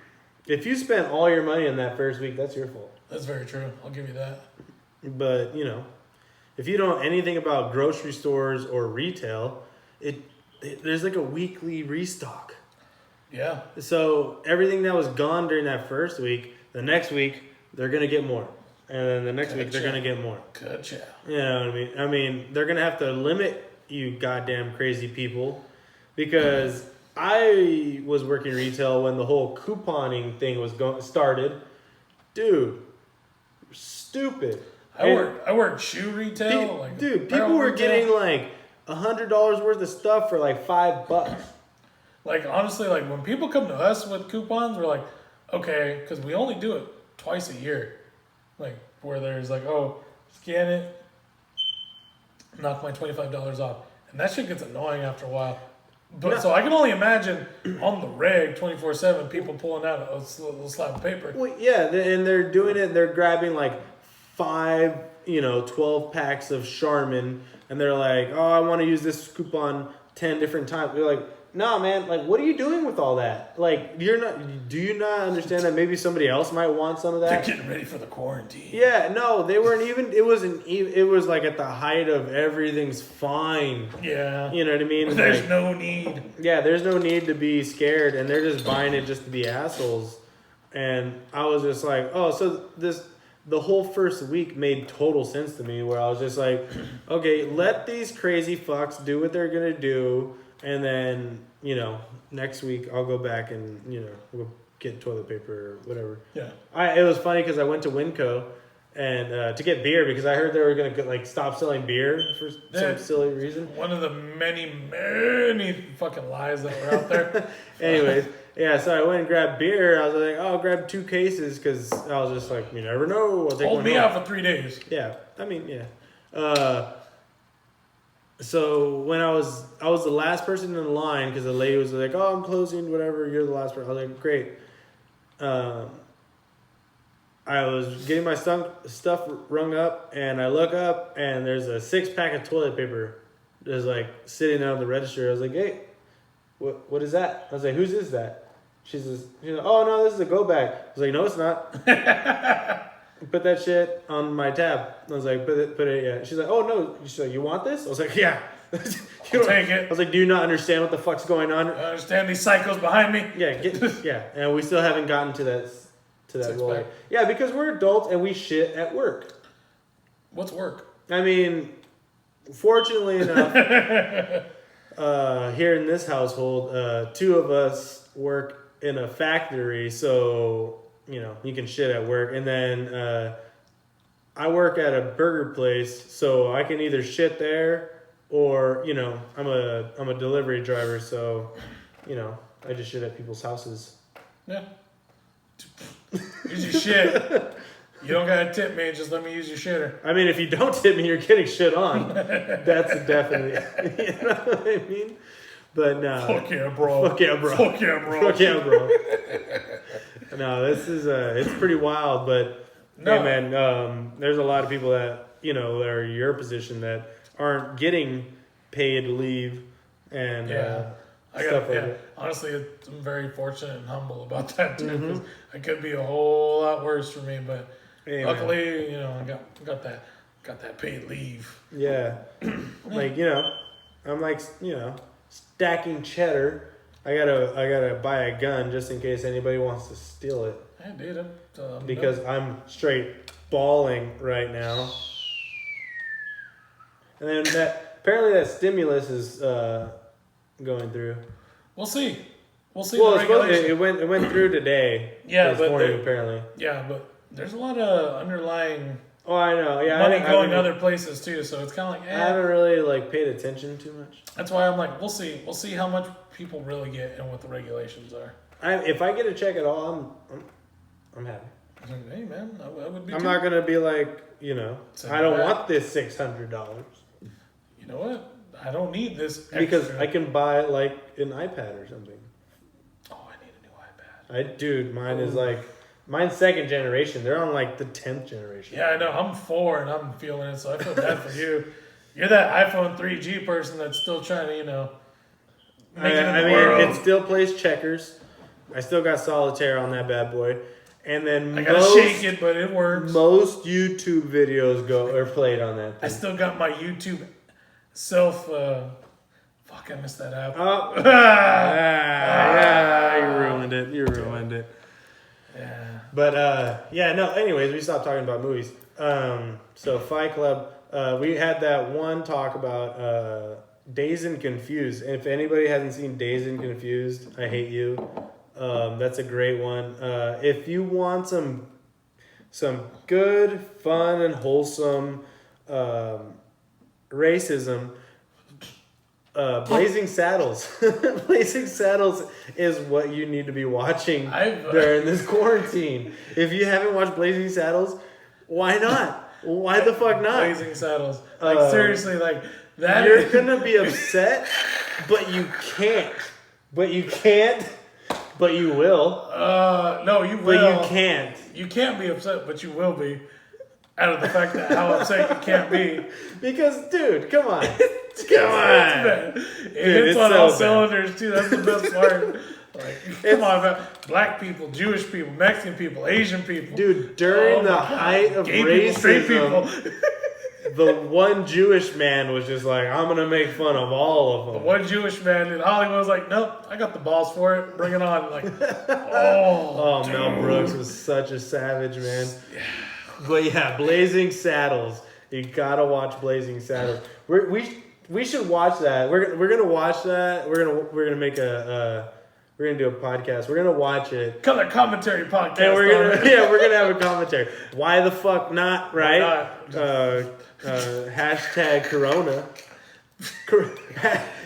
if you spent all your money in that first week, that's your fault. That's very true. I'll give you that. But, you know, if you don't know anything about grocery stores or retail, there's like a weekly restock. Yeah. So everything that was gone during that first week, the next week, they're going to get more. And then the next week, they're going to get more. Gotcha. You know what I mean? I mean, they're going to have to limit you goddamn crazy people because I was working retail when the whole couponing thing was started. Dude, stupid. I worked shoe retail. People were getting like $100 worth of stuff for like $5. Like, honestly, like when people come to us with coupons, we're like, okay, because we only do it twice a year. Like, where there's like, oh, scan it, knock my $25 off. And that shit gets annoying after a while. But so I can only imagine on the reg 24/7 people pulling out a little slab of paper. Well, yeah, and they're doing it. They're grabbing like 12 packs of Charmin, and they're like, "Oh, I want to use this coupon 10 different times." They're like, "No, man. Like, what are you doing with all that? Like, you're not. Do you not understand that maybe somebody else might want some of that?" They're getting ready for the quarantine. Yeah, no, they weren't even. It wasn't. It was like at the height of everything's fine. Yeah, you know what I mean. There's like, no need. Yeah, there's no need to be scared, and they're just buying it just to be assholes. And I was just like, oh, so the whole first week made total sense to me. Where I was just like, okay, let these crazy fucks do what they're gonna do. And then, you know, next week I'll go back and, you know, we'll get toilet paper or whatever. Yeah. It was funny because I went to Winco and to get beer because I heard they were going to like stop selling beer for some silly reason. One of the many, many fucking lies that were out there. Anyways, yeah, so I went and grabbed beer. I was like, oh, I'll grab 2 cases because I was just like, you never know. I'll take Hold me out for 3 days. Yeah. I mean, yeah. So when I was the last person in the line because the lady was like, "Oh, I'm closing, whatever. You're the last person." I was like, "Great." I was getting my stuff rung up, and I look up, and there's a 6-pack of toilet paper just like sitting there on the register. I was like, hey, what is that? I was like, whose is that? She's like, oh no, this is a go bag. I was like, no, it's not. Put that shit on my tab. I was like, put it. Yeah. She's like, oh no. She's like, you want this? I was like, yeah. I'll take it. I was like, do you not understand what the fuck's going on? I understand these psychos behind me. Yeah, and we still haven't gotten to that role. Yeah, because we're adults and we shit at work. What's work? I mean, fortunately enough, here in this household, 2 of us work in a factory, so you can shit at work, and then I work at a burger place, so I can either shit there. Or, I'm a delivery driver, so, I just shit at people's houses. Yeah. Use your shit. You don't gotta tip me, just let me use your shitter. I mean, if you don't tip me, you're getting shit on. That's definitely, you know what I mean? But no. Fuck yeah, bro. Fuck yeah, bro. Fuck yeah, bro. Fuck yeah, bro. No, this is, it's pretty wild, but, hey, man, there's a lot of people that, that are in your position that aren't getting paid leave and stuff like that. Honestly, I'm very fortunate and humble about that too. Because it could be a whole lot worse for me, but luckily, I got that paid leave. Yeah, like I'm like stacking cheddar. I gotta buy a gun just in case anybody wants to steal it. Hey, dude, because I'm straight balling right now. And then apparently that stimulus is going through. We'll see. Well, it went through today. Yeah, this morning apparently. Yeah, but there's a lot of underlying. Oh, I know. Yeah, money going other places too, so it's kind of like. I haven't really paid attention too much. That's why I'm like, we'll see. We'll see how much people really get and what the regulations are. If I get a check at all, I'm happy. Hey man, I would be. I'm not gonna be like I don't want this $600. You know what? I don't need this extra. Because I can buy like an iPad or something. Oh, I need a new iPad. Dude, mine is mine's 2nd generation. They're on like the 10th generation. Yeah, I know. I'm 4 and I'm feeling it, so I feel bad for you. You're that iPhone 3G person that's still trying to, make it in the world. It still plays checkers. I still got solitaire on that bad boy. And then I gotta shake it, but it works. Most YouTube videos are played on that thing. I still got my YouTube fuck, I missed that app. Oh. Yeah, you ruined it. Yeah. But, anyways, we stopped talking about movies. So Fight Club, we had that one talk about Dazed and Confused. And if anybody hasn't seen Dazed and Confused, I hate you. That's a great one. If you want some good, fun, and wholesome racism, Blazing Saddles. Blazing Saddles is what you need to be watching during this quarantine. If you haven't watched Blazing Saddles, why not? Why the fuck not? Blazing Saddles. Seriously, that. You're gonna be upset, but you can't. But you will. No, you will. But you can't. You can't be upset, but you will be. Out of the fact that how upset you can't be. Because, dude, come on. It hits on all cylinders, too. That's the best part. Come on, man. Black people, Jewish people, Mexican people, Asian people. Dude, during the height of racism, the one Jewish man was just like, I'm going to make fun of all of them. The one Jewish man in Hollywood was like, nope, I got the balls for it. Bring it on. Mel Brooks was such a savage, man. Yeah. But yeah, Blazing Saddles. You gotta watch Blazing Saddles. We should watch that. We're gonna watch that. We're gonna make we're gonna do a podcast. We're gonna watch it. Color commentary podcast. And we're gonna have a commentary. Why the fuck not? Right? Why not? Hashtag Corona.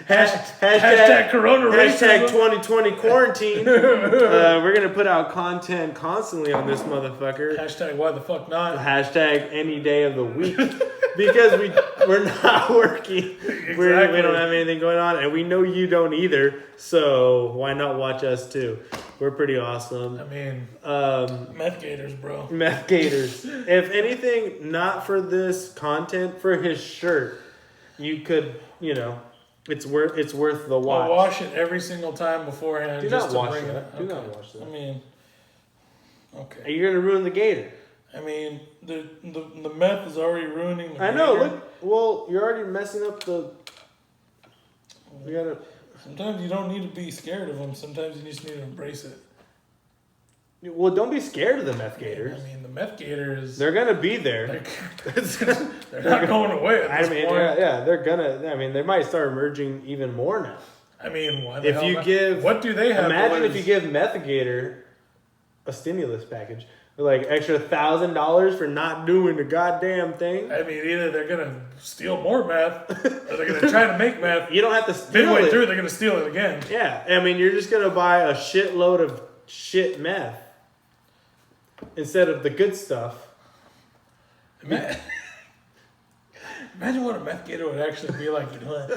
Hashtag Corona Hashtag 2020 quarantine. We're going to put out content constantly on this motherfucker. Hashtag why the fuck not. Hashtag any day of the week. Because we're not working. Exactly. We don't have anything going on. And we know you don't either. So why not watch us too? We're pretty awesome. I mean, Methgators, bro. Methgators. If anything, not for this content, for his shirt, you could, it's worth the watch. I'll wash it every single time beforehand. Do just not to wash bring that. it. Do Okay. not wash that. I mean, okay. You're gonna ruin the gator. I mean, the meth is already ruining the I know. gator. Look, well, you're already messing up the. You gotta. Sometimes you don't need to be scared of them. Sometimes you just need to embrace it. Well, don't be scared of the Methgators. I mean, the Methgators. They're gonna be there. They're not going away at this point. Yeah, they're gonna. I mean, they might start emerging even more now. I mean, why the If hell you not? give, what do they have? imagine if you give Methgator a stimulus package, like extra $1,000 for not doing the goddamn thing. I mean, either they're gonna steal more meth, or they're gonna try to make meth. You don't have to steal Midway it. through, they're gonna steal it again. Yeah, I mean, you're just gonna buy a shitload of shit meth instead of the good stuff. Imagine what a meth gator would actually be like. You know what?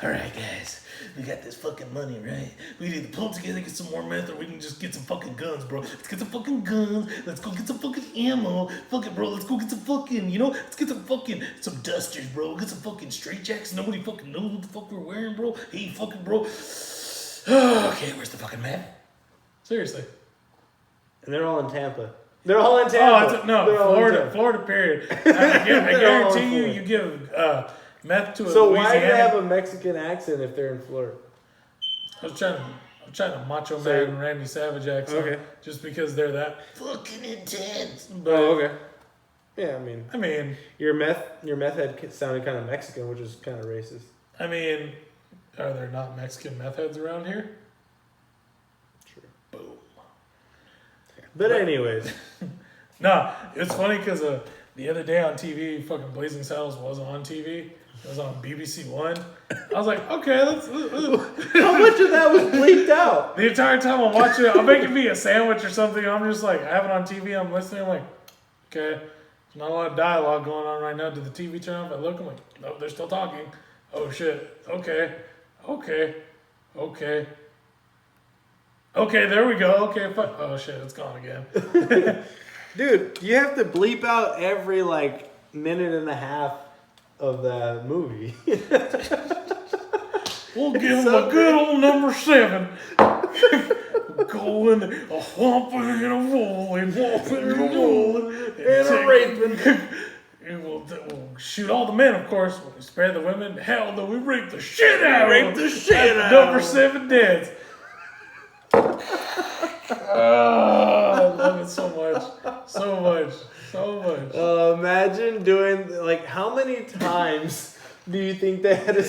All right, guys, we got this fucking money, right? We need to pull together, get some more meth, or we can just get some fucking guns, bro. Let's get some fucking guns. Let's go get some fucking ammo. Fuck it, bro. Let's go get some fucking, let's get some dusters, bro. Get some fucking straight jackets. Nobody fucking knows what the fuck we're wearing, bro. Hey, fucking bro. Okay, where's the fucking meth? Seriously. And they're all in Tampa. They're all in Tampa. Oh, no, Florida, period. I guarantee you give meth to a So Louisiana. why do they have a Mexican accent if they're in Florida? I'm trying to Macho Man Randy Savage accent. Okay. Just because they're that fucking intense. But, okay. Yeah, I mean, your meth head sounded kind of Mexican, which is kind of racist. I mean, are there not Mexican meth heads around here? True. Boom. But anyways, No, it's funny because the other day on TV, fucking Blazing Saddles was on TV. It was on BBC One. I was like, okay, let's. how much of that was bleeped out? The entire time I'm watching it, I'm making me a sandwich or something. I'm just like, I have it on TV. I'm listening. I'm like, okay, there's not a lot of dialogue going on right now. Did the TV turn off? I look. I'm like, no, they're still talking. Oh shit. Okay. There we go. Okay. Oh shit, it's gone again. Dude, you have to bleep out every minute and a half of the movie. We'll give them a good old number 7. Go in there, a whomping and a rolling, whomping and a rolling, and a raping. And we'll shoot all the men, of course. We'll spare the women. Hell no, we rape the shit out of them. Number 7 deads. I love it so much. Imagine doing how many times do you think they had to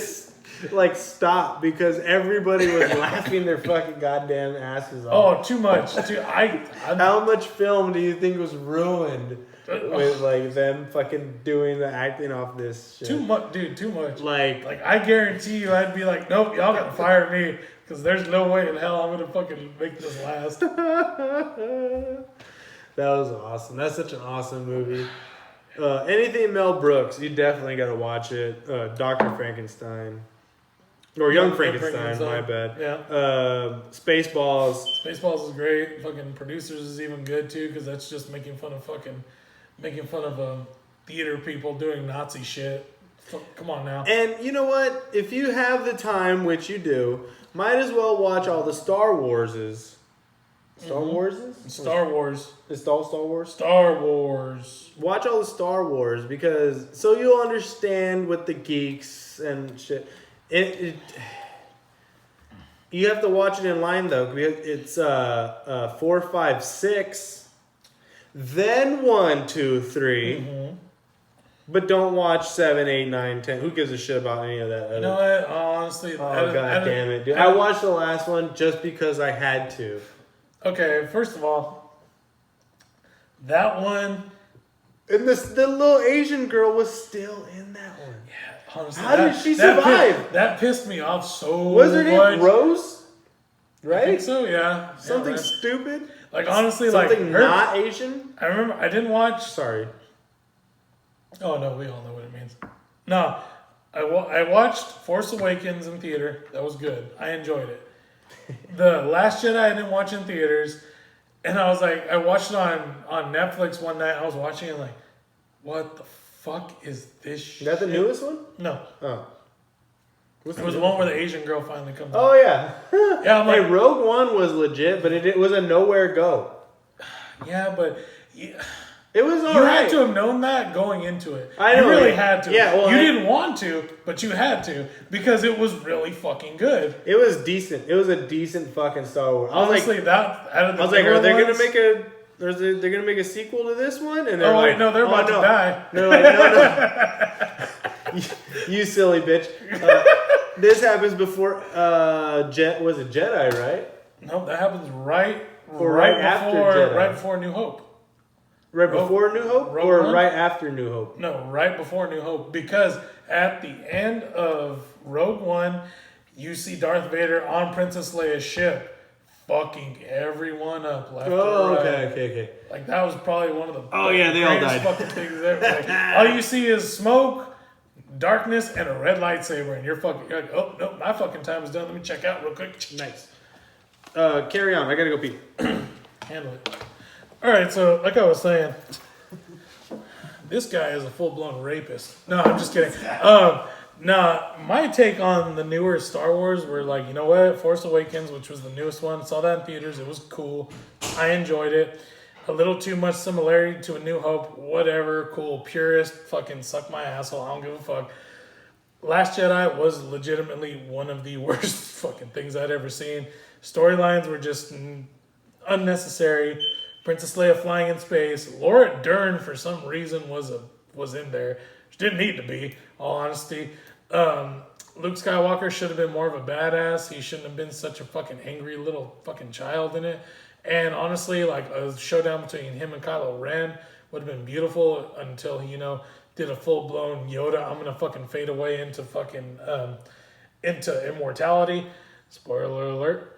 stop because everybody was laughing their fucking goddamn asses off? Oh, too much. How much film do you think was ruined with them fucking doing the acting off this shit? Too much, dude. Too much. Like I guarantee you, I'd be like, nope, y'all gotta fire me because there's no way in hell I'm gonna fucking make this last. That was awesome. That's such an awesome movie. Anything Mel Brooks, you definitely got to watch it. Dr. Frankenstein. Or Young Frankenstein, my bad. Yeah. Spaceballs. Spaceballs is great. Fucking Producers is even good too because that's just making fun of theater people doing Nazi shit. Come on now. And you know what? If you have the time, which you do, might as well watch all the Star Warses. Star Warses? Star Wars. It's all Star Wars? Star Wars. Watch all the Star Wars because so you'll understand what the geeks and shit. You have to watch it in line though because it's 4, 5, 6, then 1, 2, 3. Mm-hmm. But don't watch 7, 8, 9, 10. Who gives a shit about any of that? You know what? Honestly, God damn it, dude! I watched the last one just because I had to. Okay, first of all, that one. And the little Asian girl was still in that one. Yeah, honestly. How did she survive? That pissed me off so much. Was her name Rose? Right? I think so, yeah. Something right. stupid? Honestly, something not Asian? I remember, I didn't watch... Sorry. Oh, no, we all know what it means. No, I watched Force Awakens in theater. That was good. I enjoyed it. The Last Jedi I didn't watch in theaters, and I was like, I watched it on Netflix one night. I was watching it like, what the fuck is this shit? Is that the newest one? No. Oh. It was the one where the Asian girl finally comes Oh, out. yeah. Yeah, I'm like, Hey, Rogue One was legit, but it was a nowhere go. yeah, but It was you alright. had to have known that going into it. I know. You really had to. Yeah, well, you didn't want to, but you had to because it was really fucking good. It was decent. It was a decent fucking Star Wars. Honestly, that out of the I was like, newer are they ones, gonna make they're gonna make a sequel to this one? And they're Oh like, wait, no, they're about to die. They're like, no. you silly bitch. This happens before was it Jedi, right? No, that happens right after Jedi. right before New Hope. Right before New Hope, Rogue or One? right after New Hope? No, right before New Hope. Because at the end of Rogue One, you see Darth Vader on Princess Leia's ship, fucking everyone up left and right. Okay. Like that was probably one of the They all greatest died. fucking things ever. Like, all you see is smoke, darkness, and a red lightsaber, and you're like, oh no, my fucking time is done. Let me check out real quick. Nice. Carry on. I gotta go pee. Handle it. All right, so like I was saying, this guy is a full-blown rapist. No, I'm just kidding. My take on the newer Star Wars were like, you know what? Force Awakens, which was the newest one, saw that in theaters. It was cool. I enjoyed it. A little too much similarity to A New Hope. Whatever. Cool. Purist. Fucking suck my asshole. I don't give a fuck. Last Jedi was legitimately one of the worst fucking things I'd ever seen. Storylines were just unnecessary. Princess Leia flying in space. Laura Dern, for some reason, was in there. She didn't need to be, all honesty. Luke Skywalker should have been more of a badass. He shouldn't have been such a fucking angry little fucking child in it. And honestly, like a showdown between him and Kylo Ren would have been beautiful until he, did a full blown Yoda. I'm gonna fucking fade away into fucking into immortality. Spoiler alert.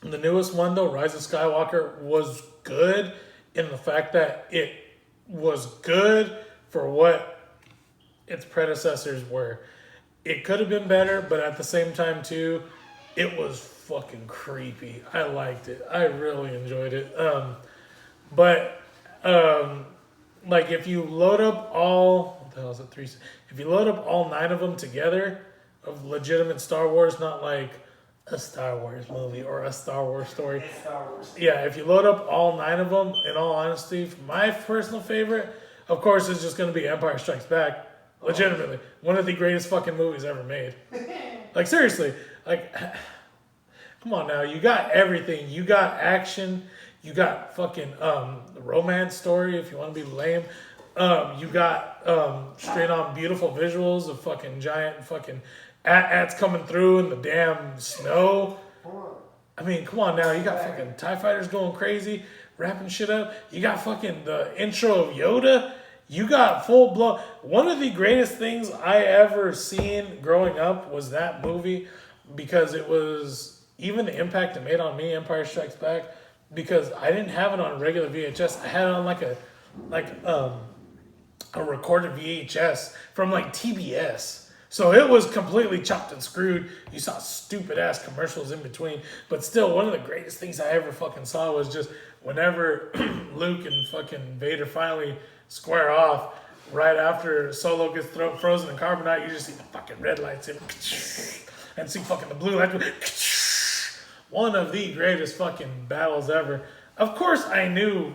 The newest one though, Rise of Skywalker, was good in the fact that it was good for what its predecessors were. It could have been better, but at the same time too, it was fucking creepy. I liked it. I really enjoyed it. Like if you load up all, what the hell is it, 3? If you load up all 9 of them together, of legitimate Star Wars, not like a Star Wars movie or a Star Wars story. It's Star Wars. Yeah, if you load up all 9 of them, in all honesty, my personal favorite, of course, is just going to be Empire Strikes Back. Legitimately. One of the greatest fucking movies ever made. Like, seriously. Like, come on now. You got everything. You got action. You got fucking romance story, if you want to be lame. You got straight on beautiful visuals of fucking giant fucking ats coming through in the damn snow. I mean, come on now. You got fucking TIE fighters going crazy, wrapping shit up. You got fucking the intro of Yoda. You got full blown. One of the greatest things I ever seen growing up was that movie, because it was, even the impact it made on me, Empire Strikes Back, because I didn't have it on regular VHS. I had it on a recorded VHS from like TBS. So it was completely chopped and screwed. You saw stupid ass commercials in between. But still, one of the greatest things I ever fucking saw was just whenever Luke and fucking Vader finally square off, right after Solo gets frozen in carbonite, you just see the fucking red lights in, and see fucking the blue lights. One of the greatest fucking battles ever. Of course, I knew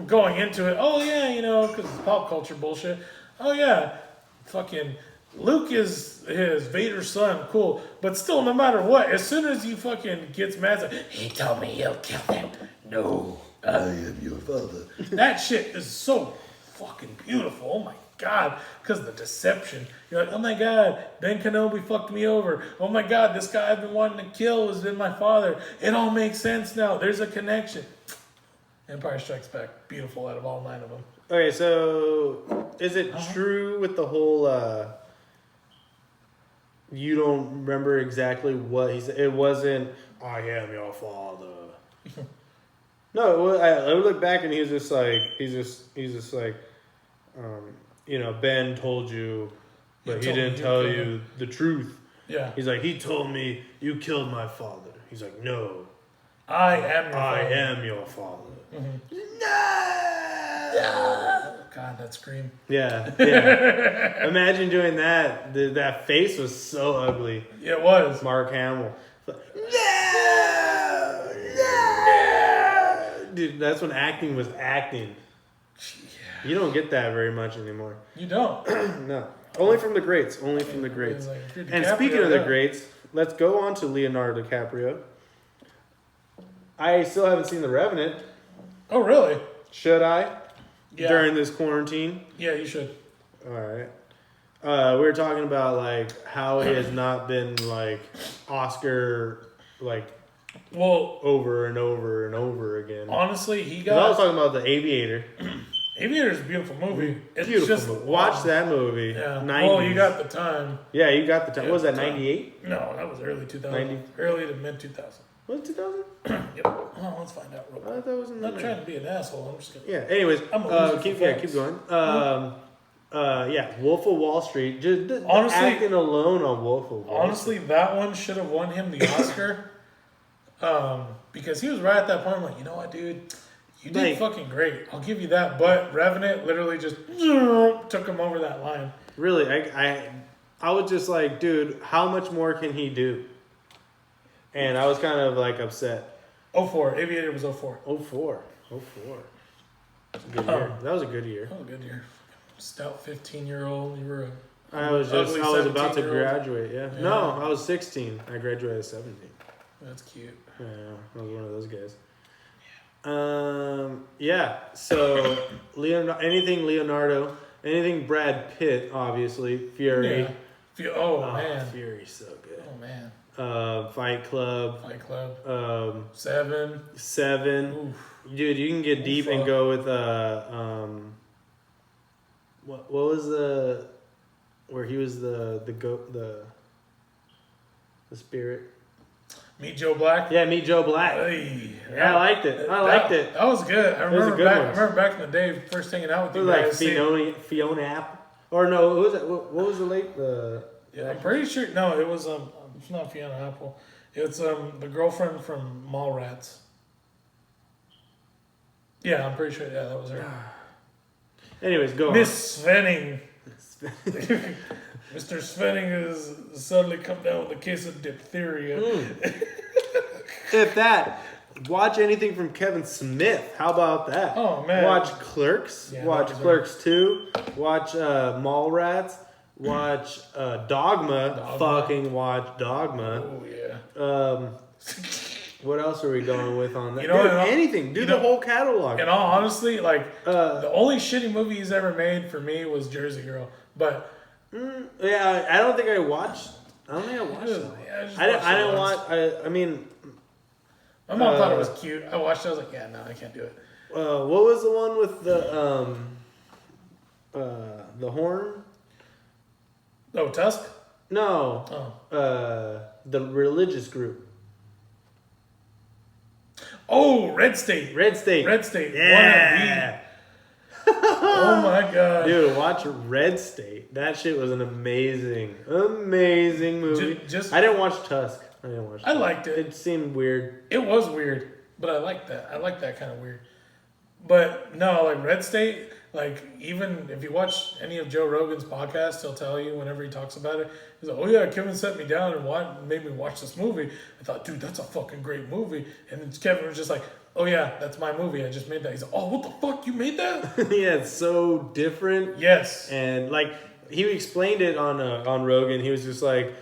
going into it, oh yeah, because it's pop culture bullshit. Oh yeah, fucking Luke is Vader's son, cool. But still, no matter what, as soon as he fucking gets mad, it's like, he told me he'll kill them. No, I am your father. That shit is so fucking beautiful. Oh my God, because the deception. You're like, oh my God, Ben Kenobi fucked me over. Oh my God, this guy I've been wanting to kill has been my father. It all makes sense now. There's a connection. Empire Strikes Back, beautiful out of all 9 of them. Okay, so is it true with the whole you don't remember exactly what he said? It wasn't, I am your father. No, I look back and he's just like, Ben told you, but he didn't tell you the truth. Yeah. He's like, he told me you killed my father. He's like, no, I am your I father. am your father. Mm-hmm. No! God, that scream. Yeah, yeah. Imagine doing that. That face was so ugly. Yeah, it was. Mark Hamill. No! No! Dude, that's when acting was acting. Yeah. You don't get that very much anymore. You don't. No. Only from the greats. Only from the greats. Like, And speaking of the greats, let's go on to Leonardo DiCaprio. I still haven't seen The Revenant. Oh, really? Should I? Yeah. During this quarantine? Yeah, you should. All right. We were talking about like how he has not been like Oscar like over and over and over again. Honestly, he 'Cause I was got. talking about The Aviator. Aviator's a beautiful movie. It's Beautiful just, movie. Watch that movie. Yeah. 90s. Well, you got the time. Yeah, you got the time. Yeah, What was that, the time. 98? No, that was early 2000. 90. Early to mid 2000. Was it 2000? Yep. Well, let's find out real I quick. thought that was in I'm the not trying to be an asshole. I'm just gonna. Yeah, anyways, I'm a loser keep for facts. keep going. Yeah, Wolf of Wall Street. Just the Honestly- acting alone on Wolf of Wall Honestly, that one should have won him the Oscar. Because he was right at that point. I'm like, you know what, dude? You did Like- fucking great. I'll give you that. But Revenant literally just took him over that line. Really, I was just like, dude, how much more can he do? And I was kind of like upset. 04. Aviator was 04. 04. That's a good year. That was a good year. Oh, good year. Stout 15-year-old. You were a I was ugly about to 17-year-old. graduate. Yeah. Yeah. No, I was 16. I graduated at 17. That's cute. Yeah, I was one of those guys. Yeah. So Leonardo, anything Brad Pitt, obviously. Fury. Yeah. Oh, man. Fury's so good. Oh, man. Fight Club. Fight Club. 7. Seven. Oof. Dude, you can get deep and go with what was the where he was the spirit? Meet Joe Black. Yeah, Meet Joe Black. Hey, Yeah, I liked it. I liked it. That was good. I was a remember good back. one. I remember back in the day, first hanging out with It you was like guys. seeing- Fiona Apple. Or no, what was it? What was the late Yeah, I'm pretty sure. No, it was it's not Fiona Apple. It's the girlfriend from Mallrats. Yeah, I'm pretty sure. Yeah, that was her. Anyways, go Miss Svenning. Mr. Svenning has suddenly come down with a case of diphtheria. If that, watch anything from Kevin Smith. How about that? Oh, man. Watch Clerks. Yeah, Watch that was Clerks 2. Watch Mallrats. Watch Dogma. Fucking watch Dogma. Oh yeah. What else are we going with on that? You know, Dude, and all- anything. Do you the know- whole catalog. In all honesty, like the only shitty movie he's ever made for me was Jersey Girl. But Yeah, I don't think I watched. I don't think I watched that. yeah, I just I watched it didn't once. watch. I mean, My mom thought it was cute. I watched it. I was like, yeah, no, I can't do it. what was the one with the horn? Oh, Tusk? No, Oh. the religious group. Oh, Red State. Red State. Red State. Yeah. Oh my god. Dude, watch Red State. That shit was an amazing movie. Just- I didn't watch Tusk. I liked it. It seemed weird. It was weird, but I like that. I like that kind of weird. But no, like Red State, like even if you watch any of Joe Rogan's podcasts, he'll tell you whenever he talks about it, he's like, oh yeah, Kevin set me down and made me watch this movie. I thought, dude, that's a fucking great movie. And then Kevin was just like, oh yeah, that's my movie. I just made that. He's like, oh, what the fuck? You made that? Yeah, it's so different. Yes. And like he explained it on Rogan. He was just like,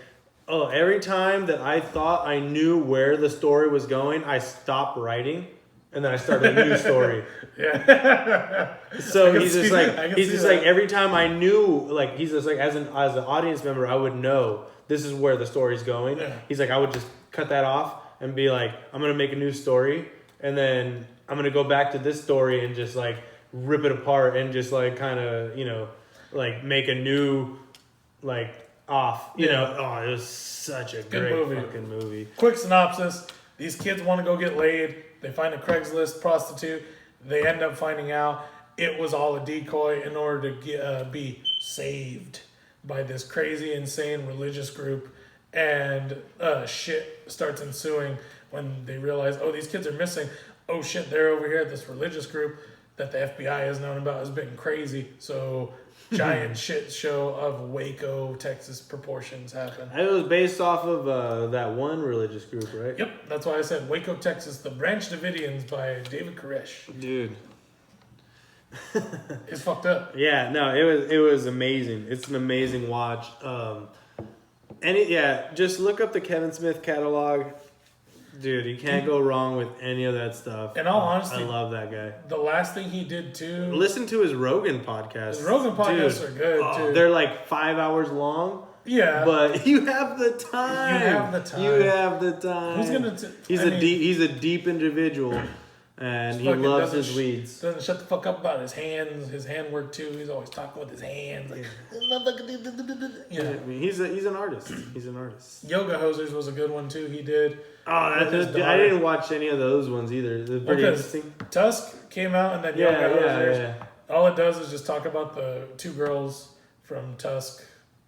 oh, every time that I thought I knew where the story was going, I stopped writing. And then I started a new story. Yeah. So I can he's see just that. I like can he's see just that. like every time I knew, like he's just like as an audience member, I would know this is where the story's going. Yeah. He's like I would just cut that off and be like I'm gonna make a new story and then I'm gonna go back to this story and just like rip it apart and just like kind of like make a new like off. You know, oh, it was such a Good great movie. fucking movie. Quick synopsis. These kids want to go get laid. They find a Craigslist prostitute. They end up finding out it was all a decoy in order to be saved by this crazy, insane religious group. and shit starts ensuing when they realize, oh, these kids are missing. Oh shit, they're over here at this religious group that the FBI has known about has been crazy. So giant shit show of Waco, Texas proportions happen. It was based off of that one religious group, right? Yep, that's why I said Waco, Texas, The Branch Davidians by David Koresh. Dude. It's fucked up. Yeah, no, it was amazing. It's an amazing watch. Just look up the Kevin Smith catalog. Dude, you can't go wrong with any of that stuff. In all honesty, I love that guy. The last thing he did too. Listen to his Rogan podcast. His Rogan podcasts are good too. They're like 5 hours long. Yeah, but you have the time. You have the time. You have the time. Who's gonna? He's a deep individual, and he loves his weeds. Doesn't shut the fuck up about his hands, his handwork too. He's always talking with his hands. Like, yeah. I mean, he's an artist. He's an artist. Yoga Hosers was a good one too. He did. Oh, I didn't watch any of those ones either. They're pretty interesting. Tusk came out and then Yoga Hosers. Yeah. All it does is just talk about the two girls from Tusk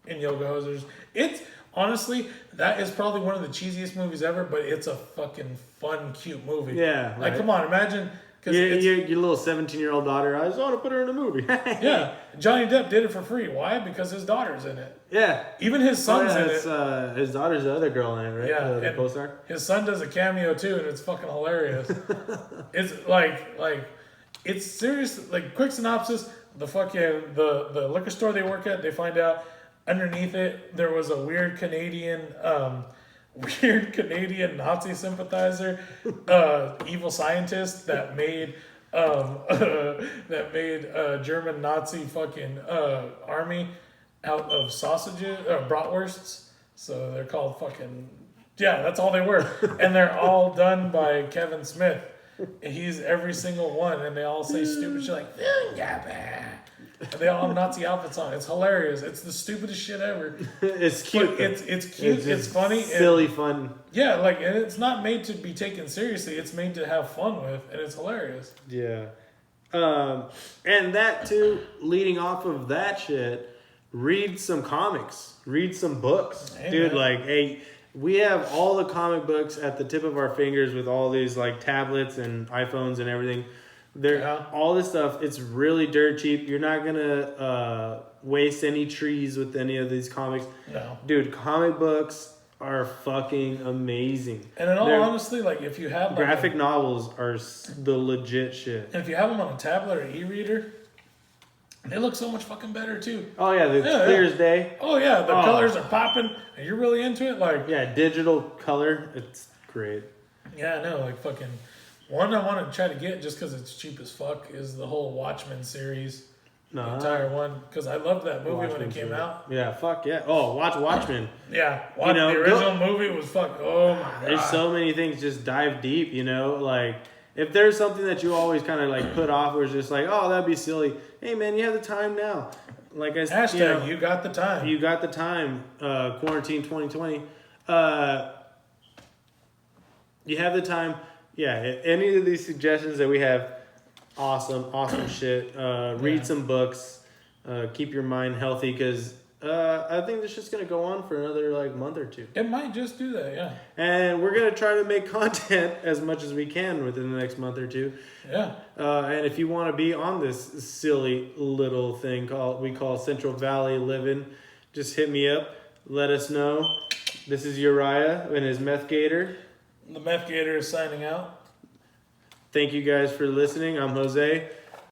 in Yoga Hosers. It's honestly, that is probably one of the cheesiest movies ever, but it's a fucking fun, cute movie. Yeah. Like, come on, imagine. Your little 17-year-old daughter, I just want to put her in a movie. Yeah. Johnny Depp did it for free. Why? Because his daughter's in it. Yeah. Even his son's in it. His daughter's the other girl in it, right? Yeah. The co-star. His son does a cameo too, and it's fucking hilarious. It's like, it's serious. Like, quick synopsis, the liquor store they work at, they find out underneath it, there was a weird Canadian Nazi sympathizer, evil scientist that made German Nazi fucking army out of sausages, bratwursts. So they're called fucking, yeah, that's all they were. And they're all done by Kevin Smith. He's every single one, and they all say stupid shit like, and they all have Nazi outfits on. It's hilarious. It's the stupidest shit ever. It's cute. It's cute. It's funny. Silly fun. Yeah, like, and it's not made to be taken seriously. It's made to have fun with, and it's hilarious. Yeah. And that too, leading off of that shit, read some comics. Read some books. Hey, dude, man. we have all the comic books at the tip of our fingers with all these like tablets and iPhones and everything. All this stuff, it's really dirt cheap. You're not gonna waste any trees with any of these comics. No. Dude, comic books are fucking amazing. And in all honesty, like, if you have graphic novels are the legit shit. And if you have them on a tablet or e-reader, they look so much fucking better too. Oh yeah, it's clear as day. Oh yeah, the colors are popping, and you're really into it. Like, yeah, digital color, it's great. Yeah, I know. Like, fucking one I want to try to get just because it's cheap as fuck is the whole Watchmen series. The entire one, because I loved that movie when it came out. Yeah, fuck yeah. Oh, watch Watchmen. Yeah, the original movie was fuck. Oh my god. There's so many things. Just dive deep. Like, if there's something that you always kind of like put off, or it's just like, oh, that'd be silly. Hey man, you have the time now. Like I said, hashtag you got the time. You got the time. Quarantine 2020. You have the time. Yeah. Any of these suggestions that we have. Awesome shit. Read some books. Keep your mind healthy, because I think this shit's gonna go on for another like month or two. It might just do that, yeah. And we're gonna try to make content as much as we can within the next month or two. Yeah. And if you want to be on this silly little thing we call Central Valley Livin, just hit me up. Let us know. This is Uriah and his Methgator. The Methgator is signing out. Thank you guys for listening. I'm Jose.